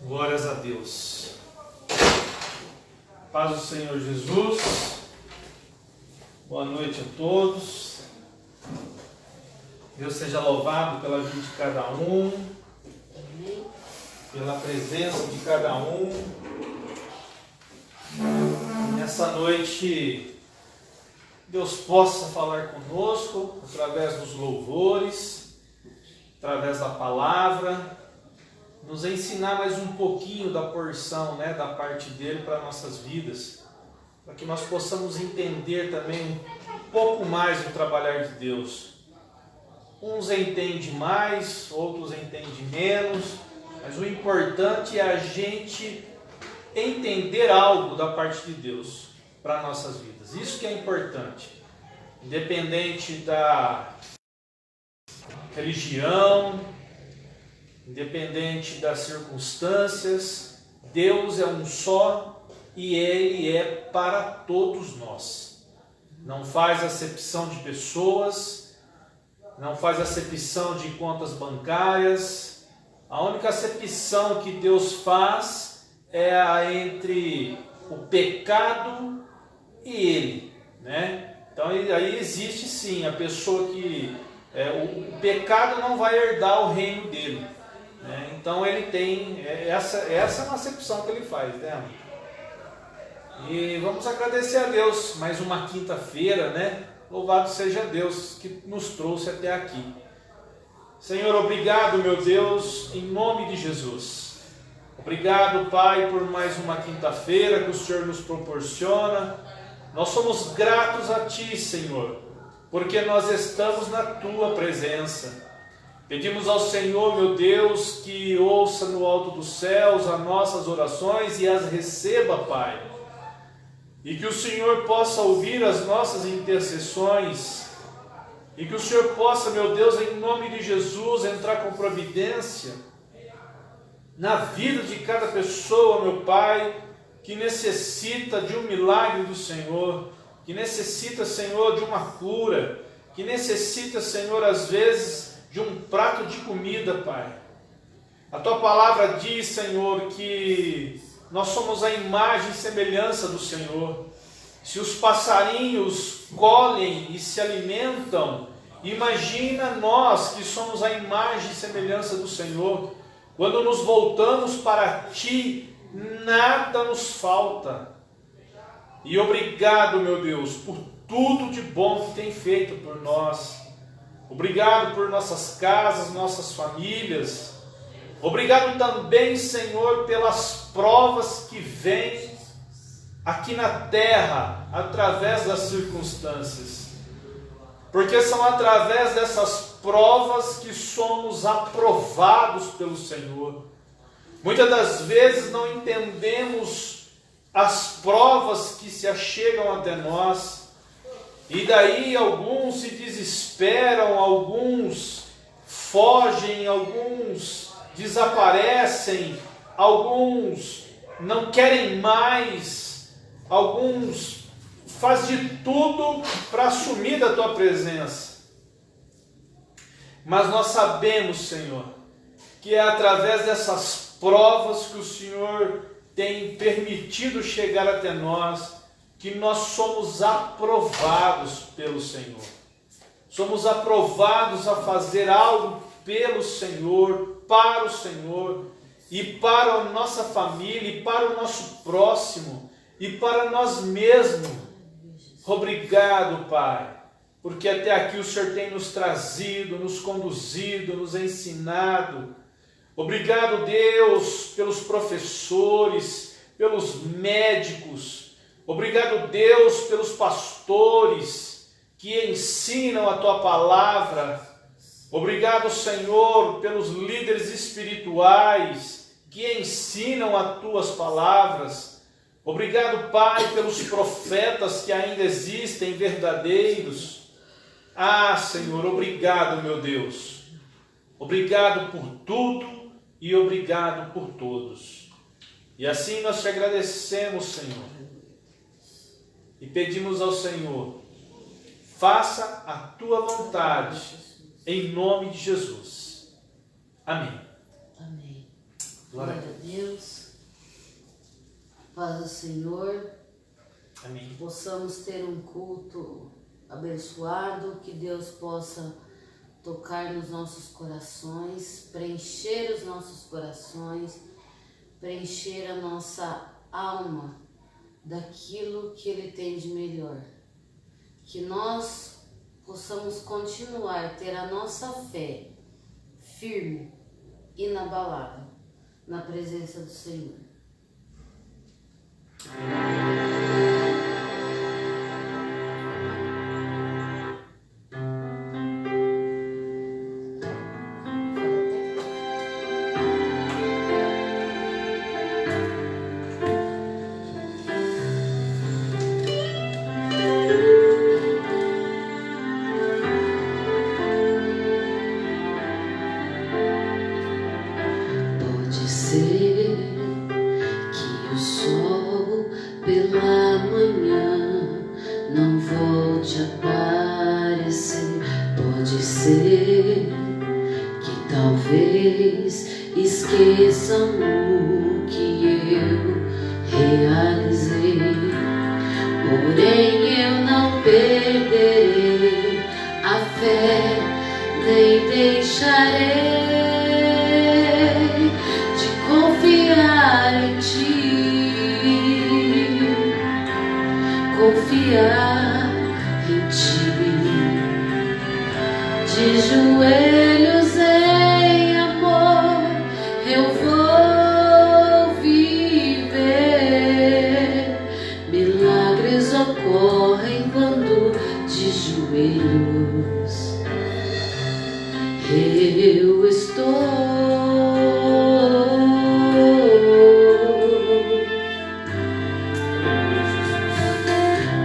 Glórias a Deus. Paz do Senhor Jesus. Boa noite a todos. Deus seja louvado pela vida de cada um, pela presença de cada um. Nessa noite, Deus possa falar conosco através dos louvores, através da palavra, nos ensinar mais um pouquinho da porção, da parte dele para nossas vidas, para que nós possamos entender também um pouco mais do trabalhar de Deus. Uns entendem mais, outros entendem menos, mas o importante é a gente entender algo da parte de Deus para nossas vidas. Isso que é importante, independente da religião, independente das circunstâncias, Deus é um só e Ele é para todos nós. Não faz acepção de pessoas, não faz acepção de contas bancárias. A única acepção que Deus faz é a entre o pecado e Ele, Então aí existe sim a pessoa que o pecado não vai herdar o reino dele. Então ele tem, essa é uma acepção que ele faz, E vamos agradecer a Deus, mais uma quinta-feira, Louvado seja Deus que nos trouxe até aqui. Senhor, obrigado, meu Deus, em nome de Jesus. Obrigado, Pai, por mais uma quinta-feira que o Senhor nos proporciona. Nós somos gratos a Ti, Senhor, porque nós estamos na Tua presença. Pedimos ao Senhor, meu Deus, que ouça no alto dos céus as nossas orações e as receba, Pai. E que o Senhor possa ouvir as nossas intercessões. E que o Senhor possa, meu Deus, em nome de Jesus, entrar com providência na vida de cada pessoa, meu Pai, que necessita de um milagre do Senhor, que necessita, Senhor, de uma cura, que necessita, Senhor, às vezes, de um prato de comida, Pai. A Tua palavra diz, Senhor, que nós somos a imagem e semelhança do Senhor. Se os passarinhos colhem e se alimentam, imagina nós que somos a imagem e semelhança do Senhor. Quando nos voltamos para Ti, nada nos falta. E obrigado, meu Deus, por tudo de bom que tem feito por nós. Obrigado por nossas casas, nossas famílias. Obrigado também, Senhor, pelas provas que vêm aqui na terra, através das circunstâncias. Porque são através dessas provas que somos aprovados pelo Senhor. Muitas das vezes não entendemos as provas que se achegam até nós. E daí alguns se desesperam, alguns fogem, alguns desaparecem, alguns não querem mais, alguns fazem de tudo para sumir da Tua presença. Mas nós sabemos, Senhor, que é através dessas provas que o Senhor tem permitido chegar até nós, que nós somos aprovados pelo Senhor. Somos aprovados a fazer algo pelo Senhor, para o Senhor, e para a nossa família, e para o nosso próximo, e para nós mesmos. Obrigado, Pai, porque até aqui o Senhor tem nos trazido, nos conduzido, nos ensinado. Obrigado, Deus, pelos professores, pelos médicos. Obrigado, Deus, pelos pastores que ensinam a Tua palavra. Obrigado, Senhor, pelos líderes espirituais que ensinam as Tuas palavras. Obrigado, Pai, pelos profetas que ainda existem, verdadeiros. Senhor, obrigado, meu Deus. Obrigado por tudo e obrigado por todos. E assim nós Te agradecemos, Senhor. E pedimos ao Senhor, faça a Tua vontade, em nome de Jesus. Amém. Amém. Glória a Deus. Paz do Senhor. Amém. Que possamos ter um culto abençoado, que Deus possa tocar nos nossos corações, preencher os nossos corações, preencher a nossa alma daquilo que Ele tem de melhor. Que nós possamos continuar, ter a nossa fé firme, inabalável, na presença do Senhor. Pode ser que o sol pela manhã não volte a aparecer. Pode ser que talvez esqueçam o que eu realizei. Porém eu não perderei a fé, nem deixarei de confiar em Ti, confiar em Ti, de joelhos em amor eu vou viver. Milagres ocorrem quando de joelhos eu estou.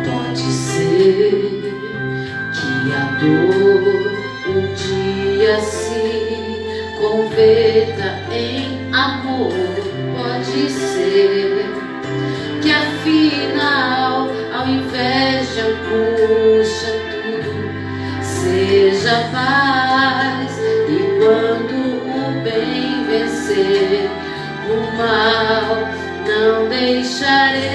Pode ser que a dor um dia se converta em amor. Pode ser que afinal, ao invés de angústia, tudo seja paz. E quando o bem vencer o mal, não deixarei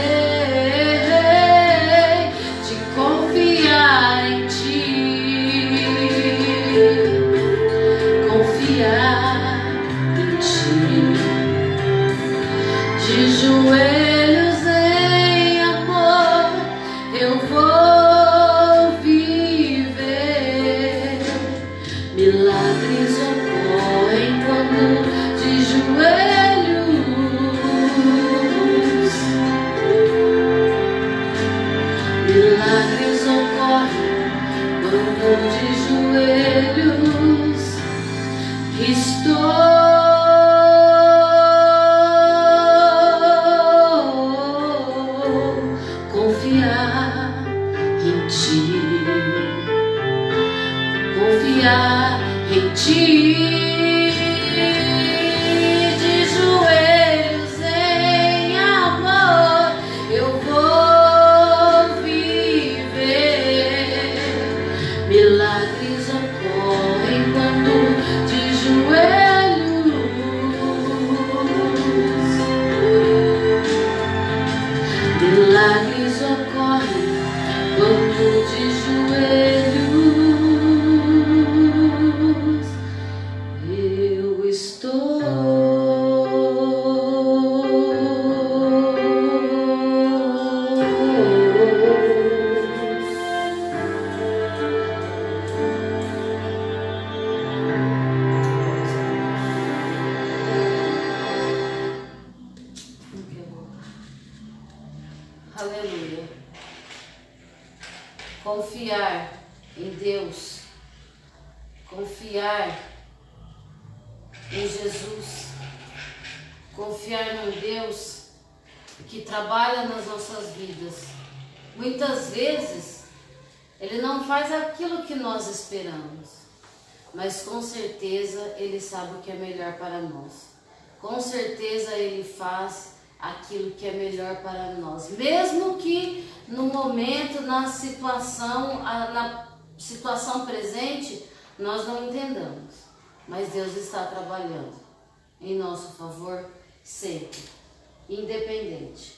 de confiar em Ti, confiar em Ti, de joelhos em amor eu vou viver. Milagres ocorrem quando de joelhos, milagres ocorrem quando de joelhos estou. Confiar em Ti, confiar em Ti, de joelhos em amor eu vou viver. Milagres ocorrem quando de joelhos, milagres ocorrem quando de joelhos eu estou. Aleluia. Confiar em Deus, confiar em Jesus, confiar num Deus que trabalha nas nossas vidas. Muitas vezes Ele não faz aquilo que nós esperamos, mas com certeza Ele sabe o que é melhor para nós. Com certeza Ele faz aquilo que é melhor para nós, mesmo que no momento, na situação presente, nós não entendamos, mas Deus está trabalhando em nosso favor sempre, independente.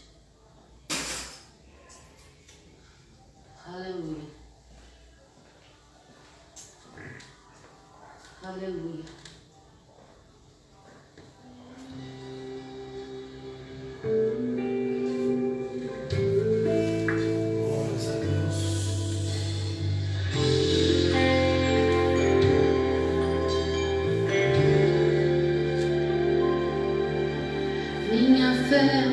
Aleluia. Aleluia. Glórias a Deus. Minha fé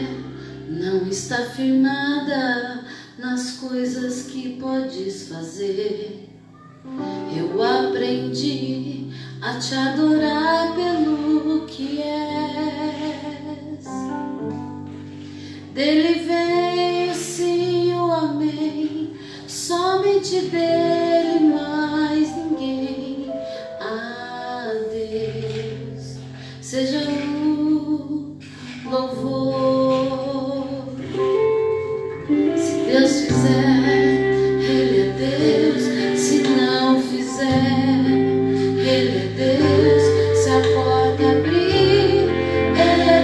não está firmada nas coisas que podes fazer. Eu aprendi a te adorar pelo que és. Dele vem o sim, o amém, somente dele, mais ninguém. A Deus seja o louvor. Se Deus fizer, Ele é Deus. Se não fizer, Ele é Deus. Se a porta abrir, Ele é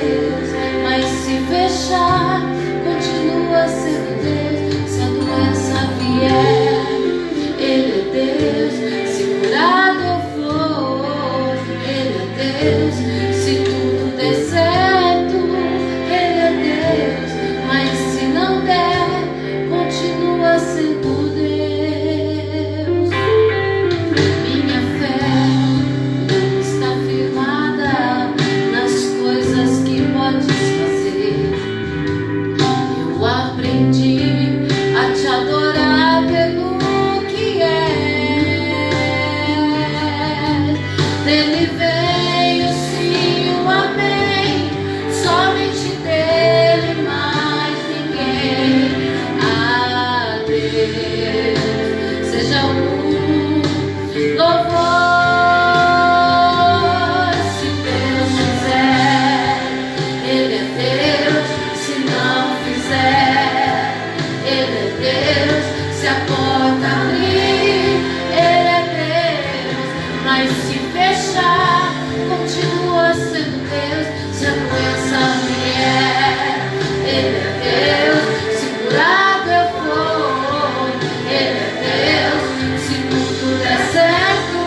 Deus. Mas se fechar, continua sendo Deus. Se a doença vier, Ele é Deus. Se curado eu for, Ele é Deus. Se tudo der certo, Ele é Deus. Mas se não der, continua sendo Deus. Minha fé não está firmada nas coisas que podes fazer. Eu aprendi a te adorar pelo que és. Dele vem o sim, o amém, somente dele, mais ninguém. A Deus seja o louvor. Se Deus fizer, Ele é Deus. Se não fizer, Ele é Deus. Se a porta abrir, Ele é Deus. Mas se fechar, continua sendo Deus. Se a doença vier, Ele é Deus. Se curado eu for, Ele é Deus. Se tudo der certo,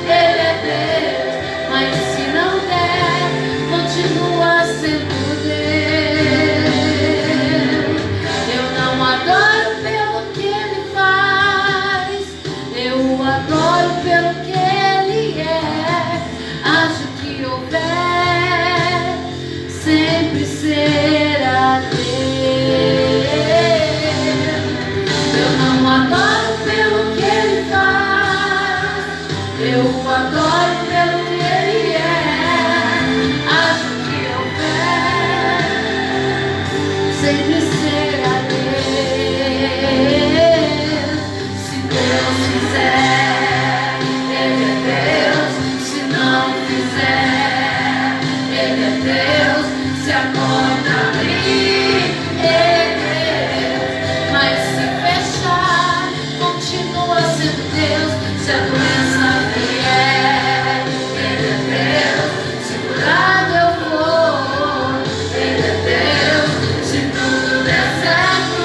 Ele é Deus. Mas se não der, continua sendo Deus. Eu não adoro pelo que Ele faz, eu o adoro pelo que Ele é. Acho que houver, sempre será Deus. Eu não adoro pelo que Ele faz, eu o adoro pelo que Ele é. Acho que houver, sempre será Deus. Se Deus fizer, Ele é Deus. Se não fizer, Ele é Deus. Se a porta abrir, Ele é Deus. Mas se fechar, continua sendo Deus. Se a doença vier, Ele é Deus. Se curado eu for, Ele é Deus. Se tudo der certo,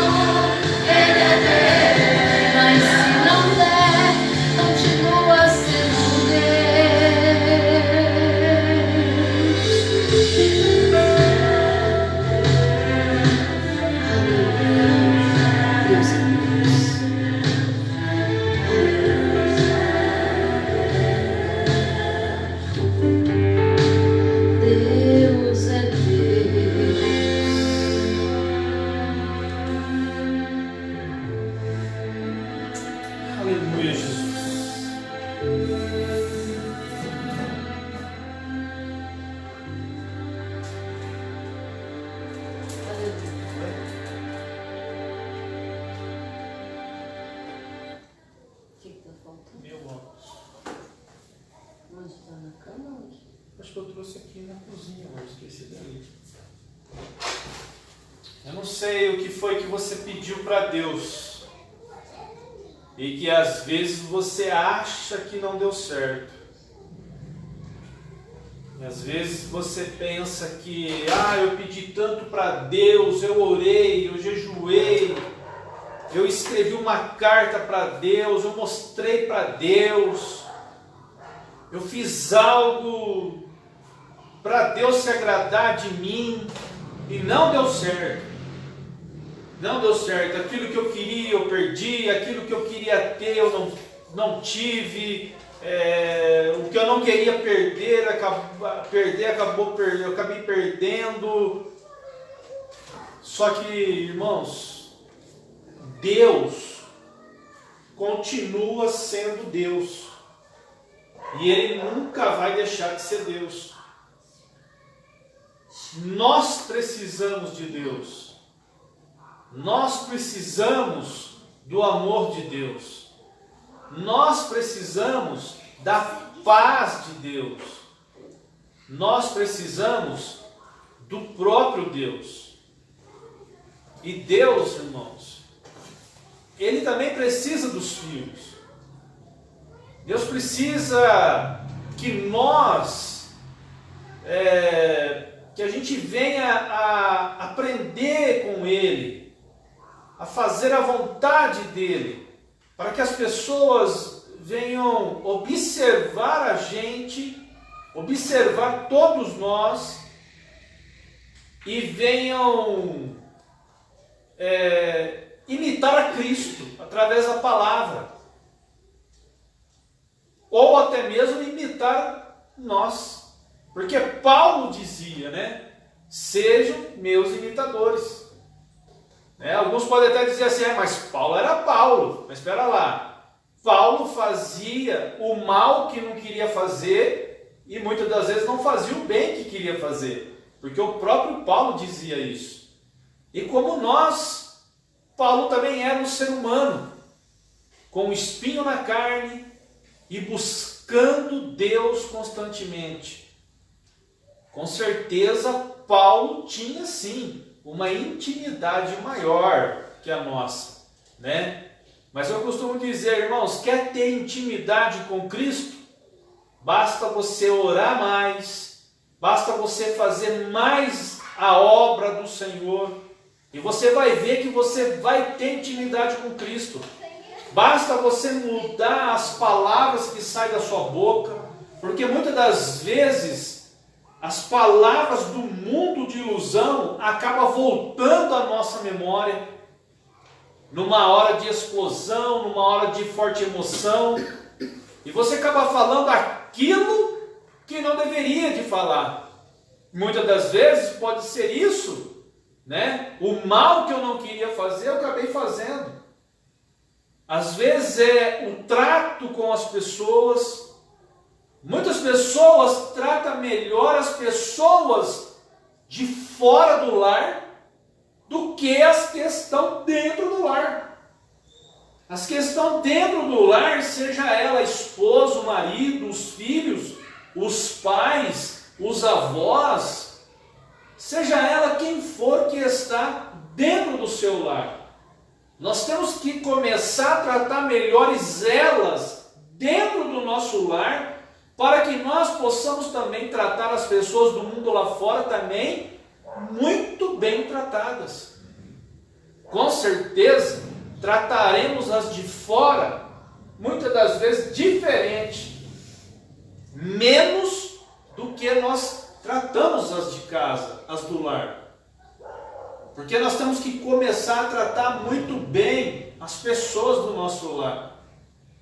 Ele é Deus. Mas se não der, continua sendo Deus. Deus é Deus. Aleluia, Jesus. O que tá faltando? Meu óculos. Onde tá, na cama ou aqui? Acho que eu trouxe aqui na cozinha, eu esqueci dali. Eu não sei o que foi que você pediu para Deus e que às vezes você acha que não deu certo. E às vezes você pensa que, eu pedi tanto para Deus, eu orei, eu jejuei, eu escrevi uma carta para Deus, eu mostrei para Deus, eu fiz algo para Deus se agradar de mim e não deu certo. Não deu certo. Aquilo que eu queria eu perdi, aquilo que eu queria ter eu não tive. O que eu não queria perder, eu acabei perdendo. Só que, irmãos, Deus continua sendo Deus. E Ele nunca vai deixar de ser Deus. Nós precisamos de Deus. Nós precisamos do amor de Deus. Nós precisamos da paz de Deus. Nós precisamos do próprio Deus. E Deus, irmãos, Ele também precisa dos filhos. Deus precisa que nós, que a gente venha a aprender com Ele, a fazer a vontade dEle, para que as pessoas venham observar a gente, observar todos nós, e venham imitar a Cristo através da palavra, ou até mesmo imitar nós, porque Paulo dizia, sejam meus imitadores. Alguns podem até dizer assim, mas Paulo era Paulo. Mas espera lá, Paulo fazia o mal que não queria fazer e muitas das vezes não fazia o bem que queria fazer, porque o próprio Paulo dizia isso. E como nós, Paulo também era um ser humano, com um espinho na carne e buscando Deus constantemente. Com certeza Paulo tinha sim uma intimidade maior que a nossa, Mas eu costumo dizer, irmãos, quer ter intimidade com Cristo? Basta você orar mais, basta você fazer mais a obra do Senhor, e você vai ver que você vai ter intimidade com Cristo. Basta você mudar as palavras que saem da sua boca, porque muitas das vezes as palavras do mundo de ilusão acabam voltando à nossa memória, numa hora de explosão, numa hora de forte emoção, e você acaba falando aquilo que não deveria de falar. Muitas das vezes pode ser isso, O mal que eu não queria fazer, eu acabei fazendo. Às vezes é o trato com as pessoas. Muitas pessoas tratam melhor as pessoas de fora do lar do que as que estão dentro do lar. As que estão dentro do lar, seja ela a esposa, o marido, os filhos, os pais, os avós, seja ela quem for que está dentro do seu lar. Nós temos que começar a tratar melhores elas dentro do nosso lar, para que nós possamos também tratar as pessoas do mundo lá fora também muito bem tratadas. Com certeza, trataremos as de fora, muitas das vezes, diferente, menos do que nós tratamos as de casa, as do lar. Porque nós temos que começar a tratar muito bem as pessoas do nosso lar,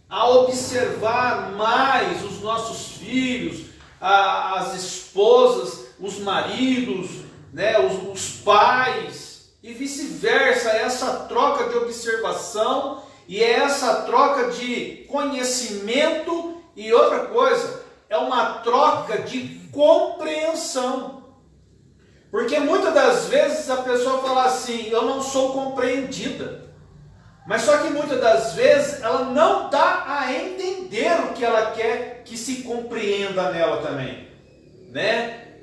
a observar mais os nossos filhos, as esposas, os maridos, os pais, e vice-versa. Essa troca de observação e essa troca de conhecimento, e outra coisa, é uma troca de compreensão. Porque muitas das vezes a pessoa fala assim, eu não sou compreendida. Mas só que muitas das vezes ela não dá a entender o que ela quer que se compreenda nela também,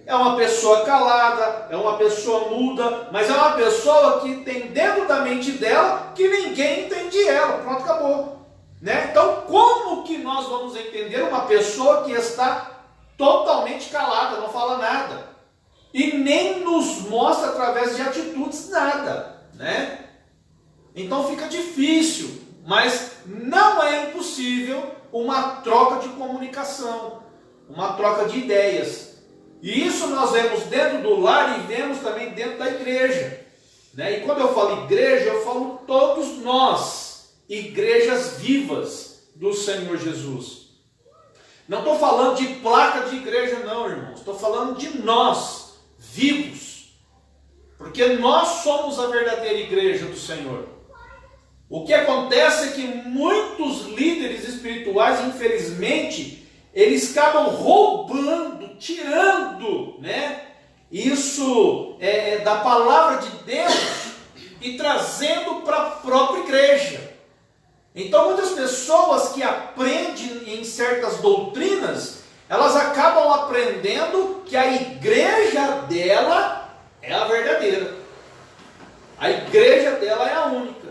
É uma pessoa calada, é uma pessoa muda, mas é uma pessoa que tem dentro da mente dela que ninguém entende ela. Pronto, acabou, Então como que nós vamos entender uma pessoa que está totalmente calada, não fala nada. E nem nos mostra através de atitudes nada, né? Então fica difícil, mas não é impossível uma troca de comunicação, uma troca de ideias. E isso nós vemos dentro do lar e vemos também dentro da igreja, né? E quando eu falo igreja, eu falo todos nós, igrejas vivas do Senhor Jesus. Não estou falando de placa de igreja não, irmãos. Estou falando de nós, vivos. Porque nós somos a verdadeira igreja do Senhor. O que acontece é que muitos líderes espirituais, infelizmente, eles acabam roubando, tirando, né, isso da palavra de Deus e trazendo para a própria igreja. Então muitas pessoas que aprendem em certas doutrinas, elas acabam aprendendo que a igreja dela é a verdadeira. A igreja dela é a única.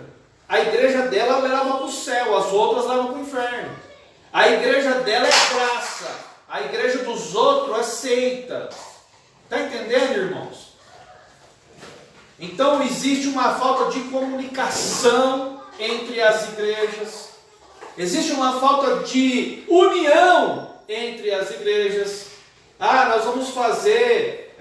A igreja dela leva para o céu, as outras levam para o inferno. A igreja dela é graça, a igreja dos outros é seita. Está entendendo, irmãos? Então existe uma falta de comunicação entre as igrejas, existe uma falta de união entre as igrejas. Nós vamos fazer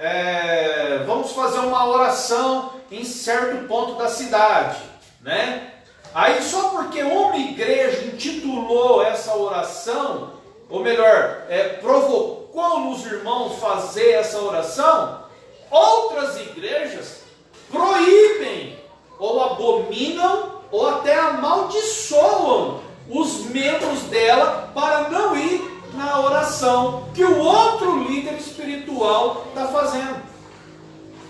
uma oração em certo ponto da cidade, né? Aí só porque uma igreja intitulou essa oração, ou melhor, provocou nos irmãos fazer essa oração, outras igrejas proíbem, ou abominam, ou até amaldiçoam os membros dela para não ir na oração que o outro líder espiritual está fazendo.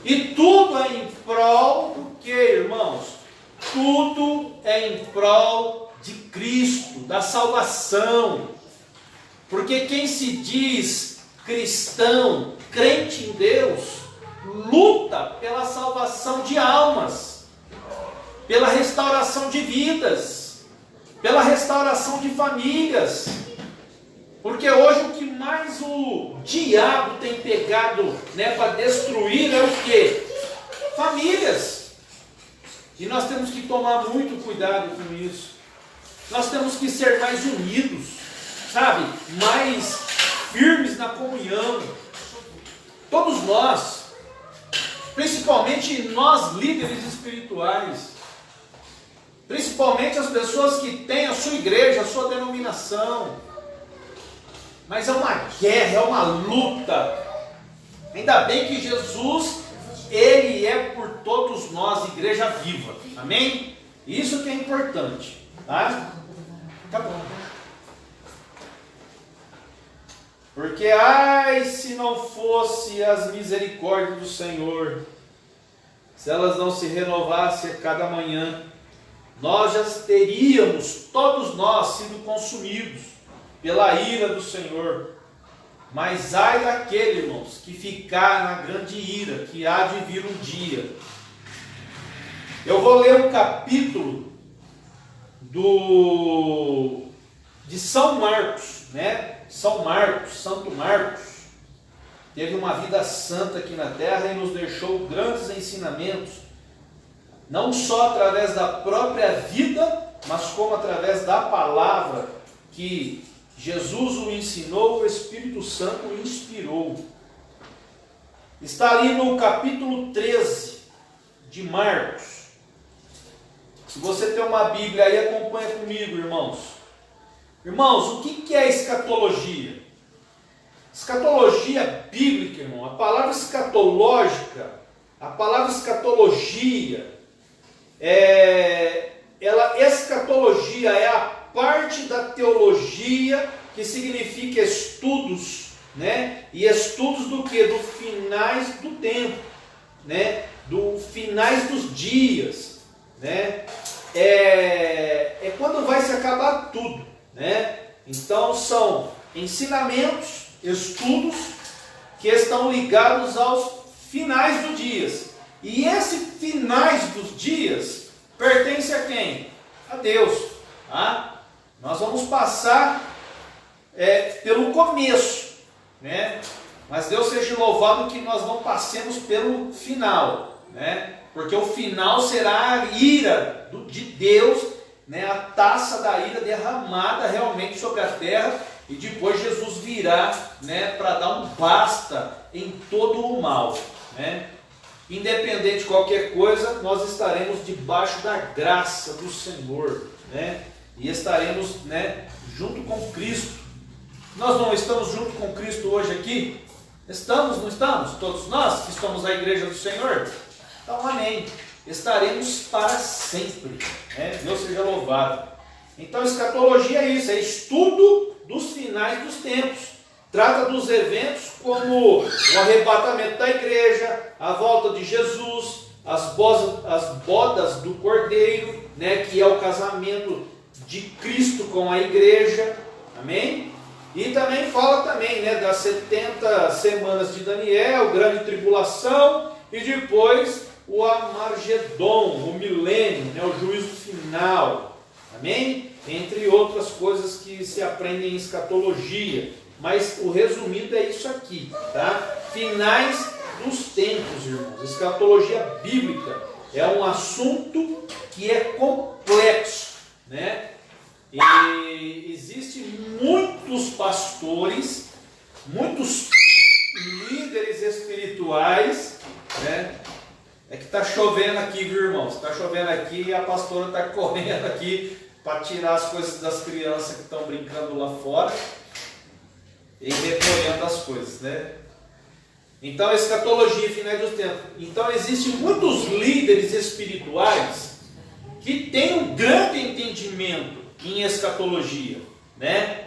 E tudo é em prol do que, irmãos? Tudo é em prol de Cristo, da salvação. Porque quem se diz cristão, crente em Deus, luta pela salvação de almas, pela restauração de vidas, pela restauração de famílias. Porque hoje o que mais o diabo tem pegado, né, para destruir é o quê? Famílias. E nós temos que tomar muito cuidado com isso. Nós temos que ser mais unidos, sabe? Mais firmes na comunhão. Todos nós, principalmente nós líderes espirituais, principalmente as pessoas que têm a sua igreja, a sua denominação. Mas é uma guerra, é uma luta. Ainda bem que Jesus, Ele é por todos nós, igreja viva. Amém? Isso que é importante. Tá? Acabou. Porque, se não fosse as misericórdias do Senhor, se elas não se renovassem a cada manhã, nós já teríamos, todos nós, sido consumidos pela ira do Senhor. Mas ai daquele, irmãos, que ficar na grande ira, que há de vir um dia. Eu vou ler um capítulo de São Marcos, né? São Marcos, Santo Marcos, teve uma vida santa aqui na terra e nos deixou grandes ensinamentos, não só através da própria vida, mas como através da palavra que Jesus o ensinou, o Espírito Santo o inspirou. Está ali no capítulo 13 de Marcos. Se você tem uma Bíblia aí, acompanha comigo, irmãos. Irmãos, o que é escatologia? Escatologia bíblica, irmão. A palavra escatológica, a palavra escatologia, escatologia é a parte da teologia que significa estudos, né? E estudos do que? Do finais do tempo, né? Do finais dos dias, né? É quando vai se acabar tudo, né? Então são ensinamentos, estudos que estão ligados aos finais dos dias. E esse finais dos dias pertence a quem? A Deus. Tá? Nós vamos passar pelo começo. né? Mas Deus seja louvado que nós não passemos pelo final, né? Porque o final será a ira de Deus, né? A taça da ira derramada realmente sobre a terra, e depois Jesus virá, né? Para dar um basta em todo o mal, né? Independente de qualquer coisa, nós estaremos debaixo da graça do Senhor, né? E estaremos, né, junto com Cristo. Nós não estamos junto com Cristo hoje aqui? Estamos, não estamos? Todos nós que estamos na igreja do Senhor? Então, amém. Estaremos para sempre, né? Deus seja louvado. Então, escatologia é isso, é estudo dos finais dos tempos. Trata dos eventos como o arrebatamento da igreja, a volta de Jesus, as bodas do Cordeiro, né, que é o casamento de Cristo com a igreja, amém? E também fala também, né, das 70 semanas de Daniel, grande tribulação, e depois o Armagedon, o milênio, né, o juízo final, amém? Entre outras coisas que se aprendem em escatologia. Mas o resumido é isso aqui, tá? Finais dos tempos, irmãos. Escatologia bíblica é um assunto que é complexo, né? E existem muitos pastores, muitos líderes espirituais, né? É que está chovendo aqui, viu, irmãos? Está chovendo aqui e a pastora está correndo aqui para tirar as coisas das crianças que estão brincando lá fora e recolhendo as coisas, né? Então, escatologia, finais dos tempos. Então, existem muitos líderes espirituais que têm um grande entendimento em escatologia, né?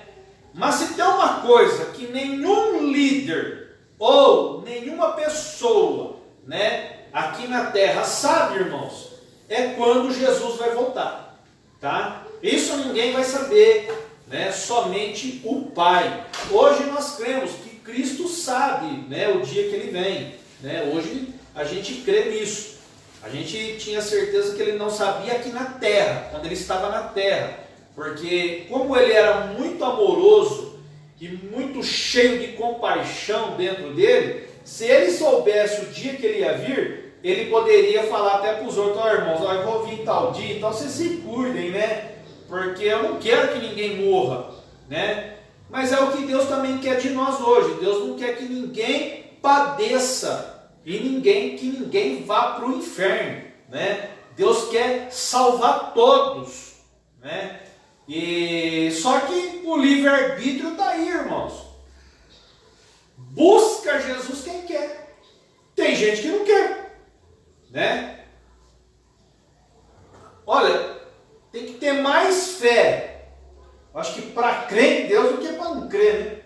Mas se tem uma coisa que nenhum líder ou nenhuma pessoa, né, aqui na terra sabe, irmãos, é quando Jesus vai voltar, tá? Isso ninguém vai saber, né? Somente o Pai. Hoje nós cremos que Cristo sabe, né, o dia que Ele vem, né? Hoje a gente crê nisso. A gente tinha certeza que Ele não sabia aqui na terra, quando Ele estava na terra, porque como Ele era muito amoroso e muito cheio de compaixão dentro dele, se Ele soubesse o dia que Ele ia vir, Ele poderia falar até para os outros: ó, irmãos, ó, eu vou vir tal dia, então vocês se cuidem, né? Porque eu não quero que ninguém morra, né? Mas é o que Deus também quer de nós hoje. Deus não quer que ninguém padeça e que ninguém vá para o inferno, né? Deus quer salvar todos, né? E só que o livre-arbítrio está aí, irmãos. Busca Jesus quem quer. Tem gente que não quer, né? Olha, tem que ter mais fé, acho que para crer em Deus do que para não crer, né?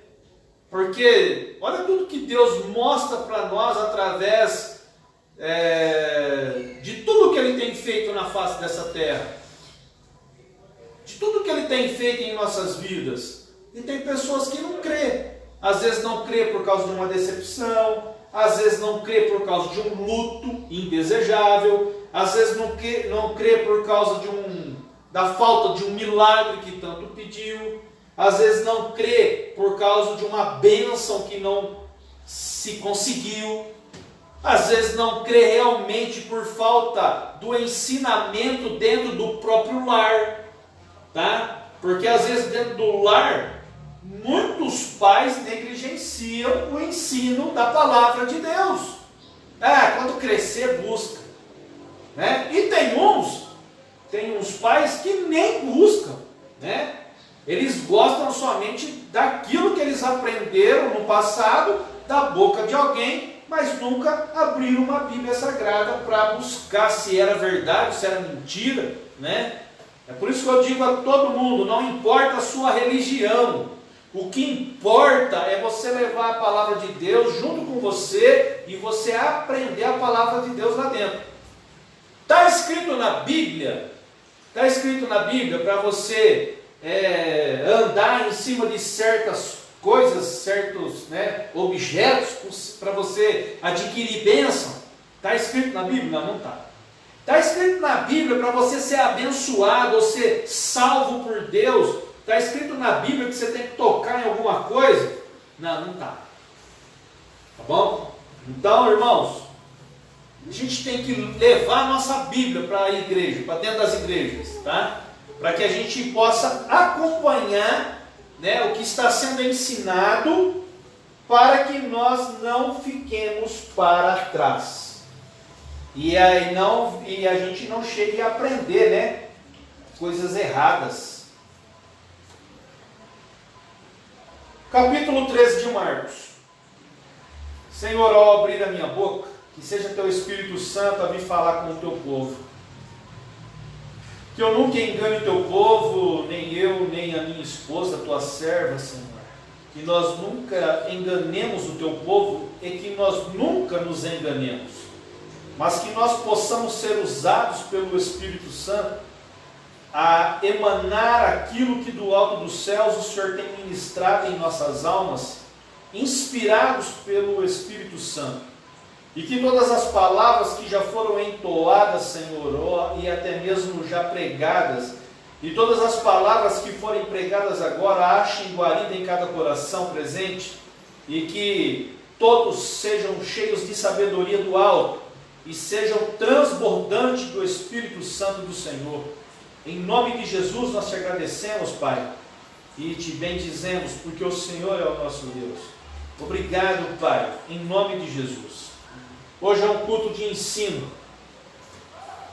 Porque olha tudo que Deus mostra para nós através de tudo que Ele tem feito na face dessa terra, de tudo que Ele tem feito em nossas vidas. E tem pessoas que não crê. Às vezes não crê por causa de uma decepção, às vezes não crê por causa de um luto indesejável, às vezes não crê por causa da falta de um milagre que tanto pediu, às vezes não crê por causa de uma bênção que não se conseguiu, às vezes não crê realmente por falta do ensinamento dentro do próprio lar, tá? Porque às vezes dentro do lar, muitos pais negligenciam o ensino da palavra de Deus. Quando crescer, busca, né? E tem uns pais que nem buscam, né? Eles gostam somente daquilo que eles aprenderam no passado, da boca de alguém, mas nunca abriram uma Bíblia Sagrada para buscar se era verdade, se era mentira, né? É por isso que eu digo a todo mundo: não importa a sua religião, o que importa é você levar a palavra de Deus junto com você e você aprender a palavra de Deus lá dentro. Está escrito na Bíblia para você andar em cima de certas coisas, certos, né, objetos, para você adquirir bênção. Está escrito na Bíblia? Não está. Está escrito na Bíblia para você ser abençoado ou ser salvo por Deus? Está escrito na Bíblia que você tem que tocar em alguma coisa? Não está. Tá bom? Então, irmãos, a gente tem que levar a nossa Bíblia para a igreja, para dentro das igrejas, tá? Para que a gente possa acompanhar, né, o que está sendo ensinado, para que nós não fiquemos para trás. E a gente não chegue a aprender, né, coisas erradas. Capítulo 13 de Marcos. Senhor, ao abrir a minha boca, que seja teu Espírito Santo a vir falar com o teu povo. Que eu nunca engane o teu povo, nem eu, nem a minha esposa, tua serva, Senhor. Que nós nunca enganemos o teu povo e que nós nunca nos enganemos. Mas que nós possamos ser usados pelo Espírito Santo a emanar aquilo que do alto dos céus o Senhor tem ministrado em nossas almas, inspirados pelo Espírito Santo. E que todas as palavras que já foram entoadas, Senhor, e até mesmo já pregadas, e todas as palavras que forem pregadas agora, achem guarida em cada coração presente, e que todos sejam cheios de sabedoria do alto, e sejam transbordantes do Espírito Santo do Senhor. Em nome de Jesus nós te agradecemos, Pai, e te bendizemos, porque o Senhor é o nosso Deus. Obrigado, Pai, em nome de Jesus. Hoje é um culto de ensino.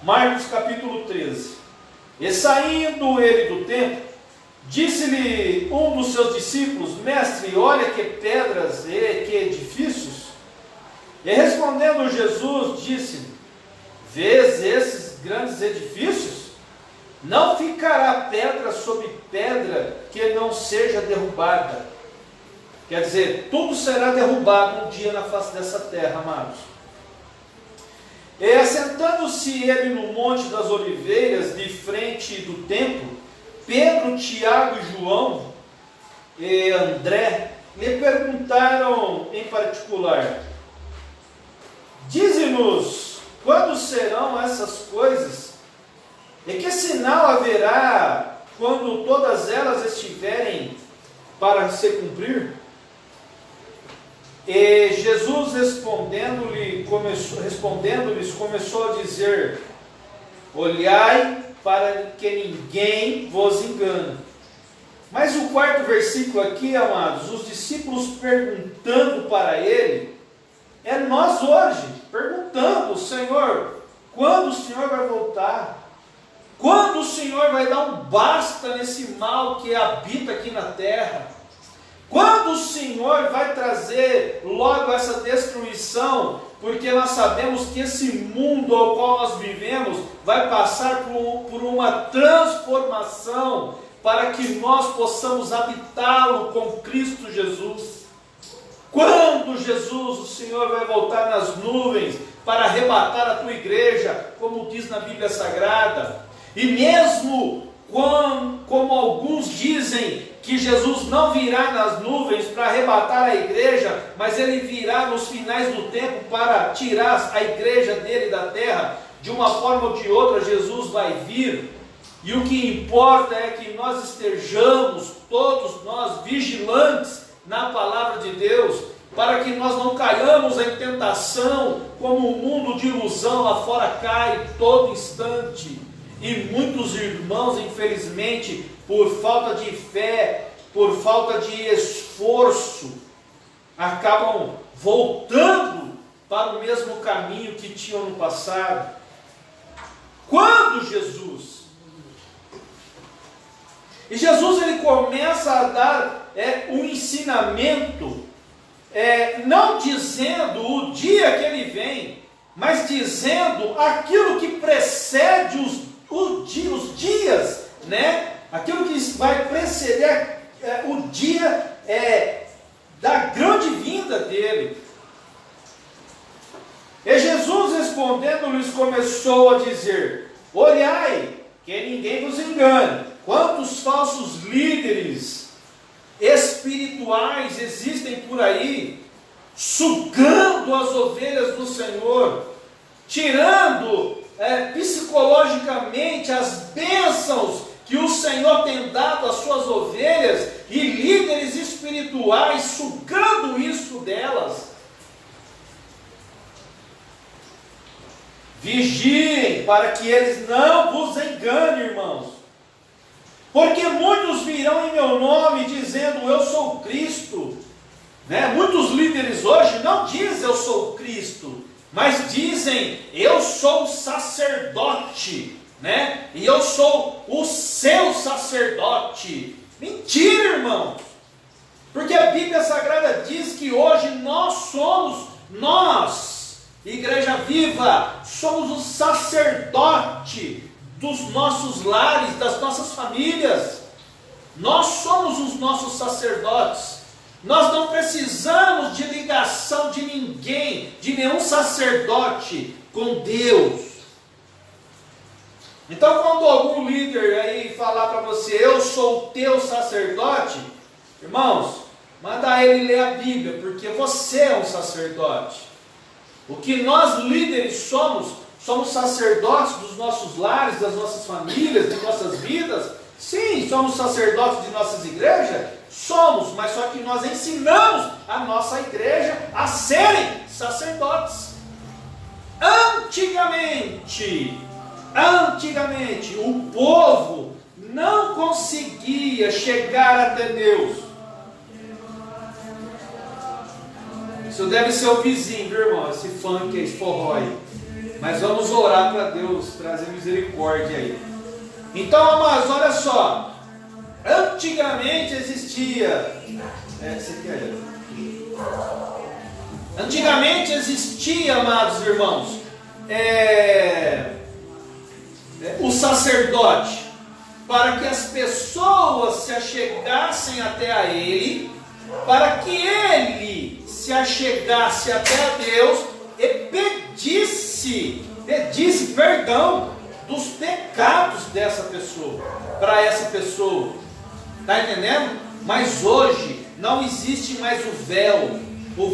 Marcos capítulo 13. E saindo ele do templo, disse-lhe um dos seus discípulos: Mestre, olha que pedras e que edifícios. E respondendo Jesus, disse-lhe: Vês esses grandes edifícios? Não ficará pedra sobre pedra que não seja derrubada. Quer dizer, tudo será derrubado um dia na face dessa terra, amados. E assentando-se ele no Monte das Oliveiras, de frente do templo, Pedro, Tiago e João e André lhe perguntaram em particular: Dize-nos, quando serão essas coisas? E que sinal haverá quando todas elas estiverem para se cumprir? E Jesus respondendo-lhes começou a dizer: Olhai para que ninguém vos engane. Mas o quarto versículo aqui, amados, os discípulos perguntando para ele, é nós hoje, perguntando: Senhor, quando o Senhor vai voltar? Quando o Senhor vai dar um basta nesse mal que habita aqui na terra? Quando o Senhor vai trazer logo essa destruição? Porque nós sabemos que esse mundo ao qual nós vivemos vai passar por uma transformação para que nós possamos habitá-lo com Cristo Jesus. Quando Jesus, o Senhor, vai voltar nas nuvens para arrebatar a tua igreja, como diz na Bíblia Sagrada. E mesmo como alguns dizem que Jesus não virá nas nuvens para arrebatar a igreja, mas ele virá nos finais do tempo para tirar a igreja dele da terra, de uma forma ou de outra Jesus vai vir. E o que importa é que nós estejamos, todos nós, vigilantes na palavra de Deus, para que nós não caiamos em tentação, como o mundo de ilusão lá fora cai todo instante. E muitos irmãos, infelizmente, por falta de fé, por falta de esforço, acabam voltando para o mesmo caminho que tinham no passado. Quando Jesus ele começa a dar um ensinamento, não dizendo o dia que ele vem, mas dizendo aquilo que precede os dias, né? Aquilo que vai preceder o dia da grande vinda dele. E Jesus respondendo-lhes começou a dizer: Olhai, que ninguém vos engane. Quantos falsos líderes espirituais existem por aí, sugando as ovelhas do Senhor, tirando psicologicamente as bênçãos que o Senhor tem dado às suas ovelhas, e líderes espirituais sugando isso delas. Vigiem para que eles não vos enganem, irmãos. Porque muitos virão em meu nome dizendo, eu sou Cristo. Né? Muitos líderes hoje não dizem eu sou Cristo, mas dizem eu sou sacerdote, né? E eu sou o seu sacerdote. Mentira, irmãos. Porque a Bíblia Sagrada diz que hoje nós, Igreja Viva, somos o sacerdote dos nossos lares, das nossas famílias. Nós somos os nossos sacerdotes. Nós não precisamos de ligação de ninguém, de nenhum sacerdote com Deus. Então, quando algum líder aí falar para você, eu sou o teu sacerdote, irmãos, manda ele ler a Bíblia, porque você é um sacerdote. O que nós líderes somos sacerdotes dos nossos lares, das nossas famílias, de nossas vidas. Sim, somos sacerdotes de nossas igrejas? Somos, mas só que nós ensinamos a nossa igreja a serem sacerdotes. Antigamente, o povo não conseguia chegar até Deus. Isso deve ser o vizinho, viu, irmão? Esse funk, esse forró aí. Mas vamos orar para Deus trazer misericórdia aí. Então, amados, olha só. Antigamente existia. Antigamente existia, amados irmãos, o sacerdote, para que as pessoas se achegassem até a ele, para que ele se achegasse até a Deus e pedisse perdão dos pecados dessa pessoa, para essa pessoa. Está entendendo? Mas hoje não existe mais o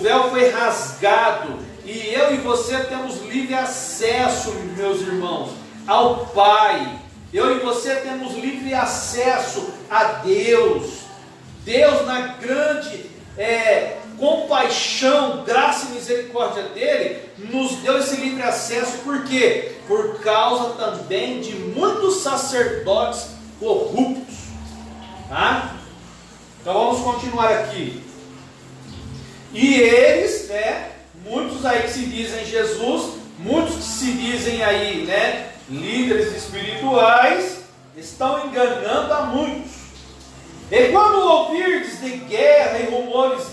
véu foi rasgado, e eu e você temos livre acesso, meus irmãos, ao Pai. Eu e você temos livre acesso a Deus. Deus, na grande compaixão, graça e misericórdia dele, nos deu esse livre acesso. Por quê? Por causa também de muitos sacerdotes corruptos. Tá? Então vamos continuar aqui. E eles, muitos aí que se dizem Jesus, muitos que se dizem aí, líderes espirituais, estão enganando a muitos. E quando ouvirdes de guerra e rumores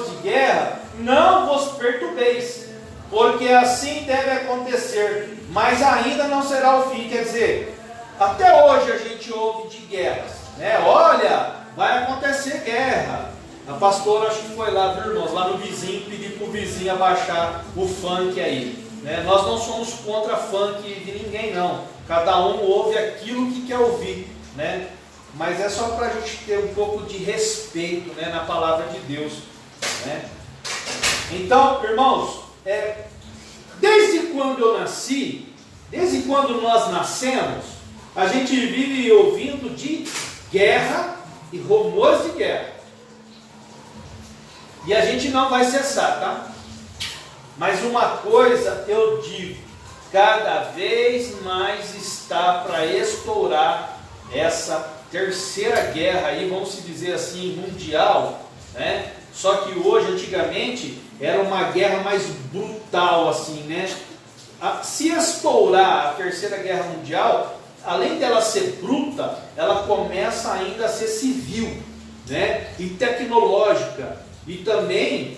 de guerra, não vos perturbeis, porque assim deve acontecer, mas ainda não será o fim. Quer dizer, até hoje a gente ouve de guerras, olha, vai acontecer guerra. A pastora acho que foi lá, viu, irmãos, lá no vizinho, pedir para o vizinho abaixar o funk aí. Nós não somos contra funk de ninguém, não. Cada um ouve aquilo que quer ouvir, mas é só para a gente ter um pouco de respeito, na palavra de Deus, Então, irmãos, desde quando eu nasci, desde quando nós nascemos, a gente vive ouvindo de guerra e rumores de guerra. E a gente não vai cessar, tá? Mas uma coisa eu digo, cada vez mais está para estourar essa terceira guerra aí, vamos se dizer assim, mundial, Só que hoje, antigamente, era uma guerra mais brutal, assim, Se estourar a terceira guerra mundial, além dela ser bruta, ela começa ainda a ser civil, e tecnológica, e também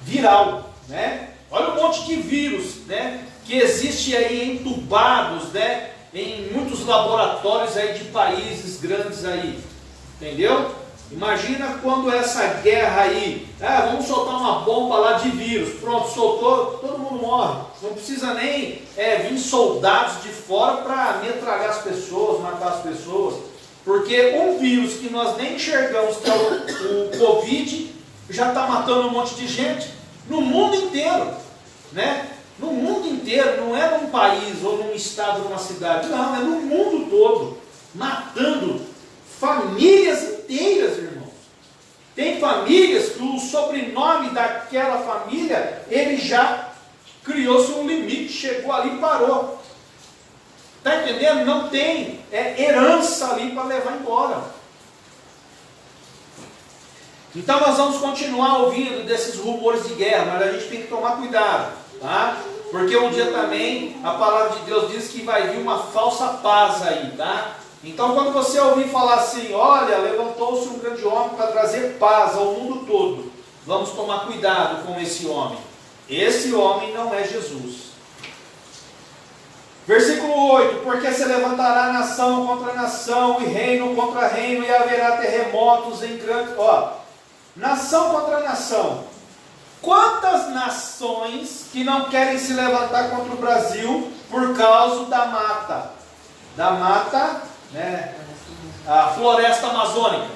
viral, Olha um monte de vírus, que existe aí entubados, em muitos laboratórios aí de países grandes aí, entendeu? Imagina quando essa guerra aí, vamos soltar uma bomba lá de vírus, pronto, soltou, todo mundo morre. Não precisa nem vir soldados de fora para metralhar as pessoas, matar as pessoas, porque um vírus que nós nem enxergamos, que é o Covid, já está matando um monte de gente no mundo inteiro, No mundo inteiro, não é num país ou num estado, numa cidade, não, é no mundo todo, matando famílias inteiras, irmãos. Tem famílias que o sobrenome daquela família, ele já criou-se um limite, chegou ali e parou. Está entendendo? Não tem herança ali para levar embora. Então nós vamos continuar ouvindo desses rumores de guerra, mas a gente tem que tomar cuidado, tá? Porque um dia também a palavra de Deus diz que vai vir uma falsa paz aí, tá? Então quando você ouvir falar assim, olha, levantou-se um grande homem para trazer paz ao mundo todo, vamos tomar cuidado com esse homem. Esse homem não é Jesus. Versículo 8, porque se levantará nação contra nação e reino contra reino e haverá terremotos em grande... nação contra nação. Quantas nações que não querem se levantar contra o Brasil por causa da mata? Da mata, né? A floresta amazônica.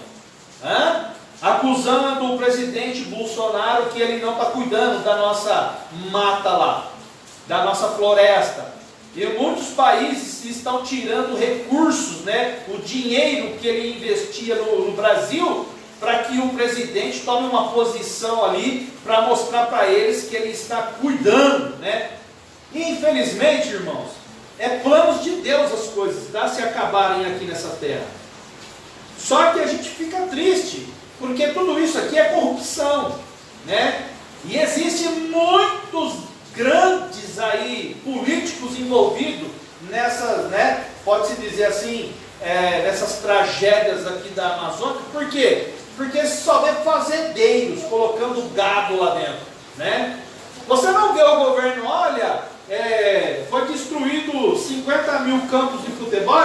Acusando o presidente Bolsonaro que ele não está cuidando da nossa mata lá, da nossa floresta. E muitos países estão tirando recursos, né? O dinheiro que ele investia no Brasil, para que o presidente tome uma posição ali, para mostrar para eles que ele está cuidando, né? E infelizmente, irmãos, é planos de Deus as coisas, tá? Se acabarem aqui nessa terra. Só que a gente fica triste, porque tudo isso aqui é corrupção, né? E existem muitos grandes aí políticos envolvidos nessas, né? Pode-se dizer assim, nessas tragédias aqui da Amazônia. Por quê? Porque só vê fazendeiros colocando gado lá dentro, né? Você não vê o governo, olha, foi destruído 50 mil campos de futebol,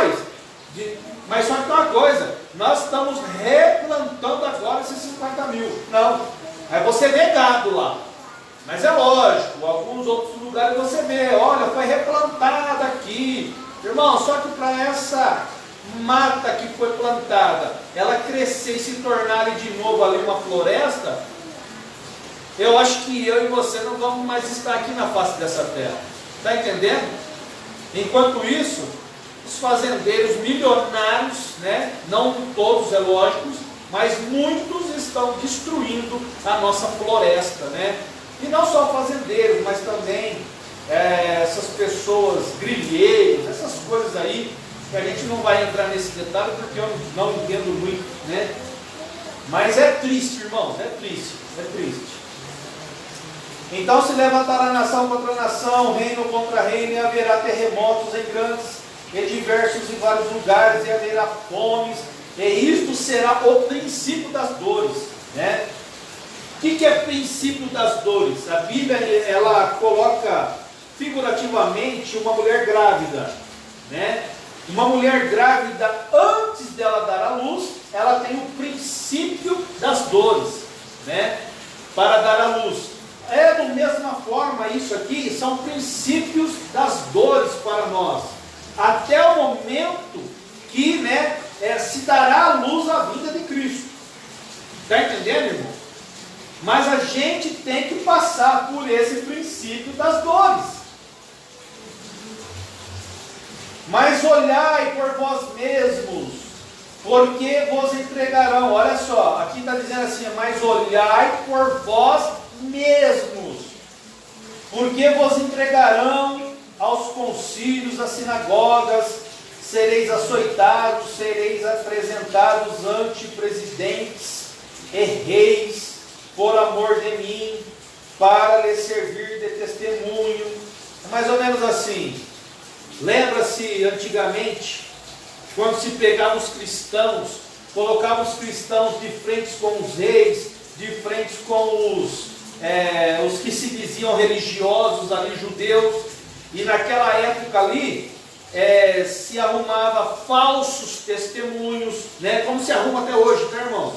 mas só que tem uma coisa, nós estamos replantando agora esses 50 mil. Não, aí você vê gado lá. Mas é lógico, alguns outros lugares você vê, olha, foi replantada aqui. Irmão, só que para essa mata que foi plantada, ela crescer e se tornar ali de novo ali uma floresta, eu acho que eu e você não vamos mais estar aqui na face dessa terra. Está entendendo? Enquanto isso, os fazendeiros milionários, né, não todos, é lógico, mas muitos estão destruindo a nossa floresta, né? E não só fazendeiros, mas também essas pessoas, grileiros, essas coisas aí, que a gente não vai entrar nesse detalhe porque eu não entendo muito, né? Mas é triste, irmãos, é triste, é triste. Então se levantará nação contra nação, reino contra reino, e haverá terremotos em grandes e diversos em vários lugares, e haverá fomes, e isto será o princípio das dores, né? O que é princípio das dores? A Bíblia, ela coloca figurativamente uma mulher grávida, né? Uma mulher grávida, antes dela dar à luz, ela tem o princípio das dores, né? Para dar à luz. Da mesma forma, isso aqui são princípios das dores para nós, até o momento que, né, se dará à luz a vinda de Cristo. Está entendendo, irmão? Mas a gente tem que passar por esse princípio das dores. Mas olhai por vós mesmos, porque vos entregarão. Olha só, aqui está dizendo assim, mas olhai por vós mesmos, porque vos entregarão aos concílios, às sinagogas, sereis açoitados, sereis apresentados ante presidentes e reis, por amor de mim, para lhe servir de testemunho. É mais ou menos assim. Lembra-se antigamente, quando se pegava os cristãos, colocava os cristãos de frente com os reis, de frente com os que se diziam religiosos ali, judeus, e naquela época ali, se arrumava falsos testemunhos, né? Como se arruma até hoje, tá, irmãos?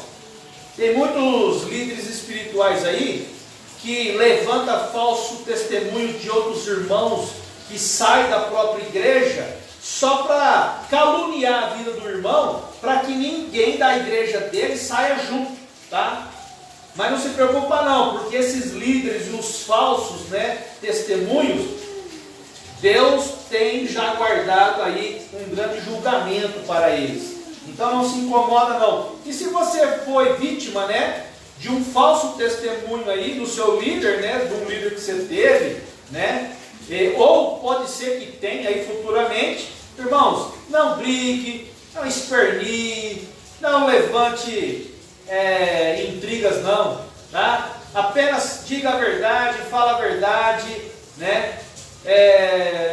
Tem muitos líderes espirituais aí que levanta falso testemunho de outros irmãos que saem da própria igreja só para caluniar a vida do irmão, para que ninguém da igreja dele saia junto, tá? Mas não se preocupa não, porque esses líderes e os falsos, né, testemunhos, Deus tem já guardado aí um grande julgamento para eles. Então não se incomoda não. E se você foi vítima, né, de um falso testemunho aí do seu líder, né, de um líder que você teve, né? Ou pode ser que tenha aí futuramente. Irmãos, não brigue, não espernie, não levante intrigas não, tá? Apenas diga a verdade, fala a verdade, né?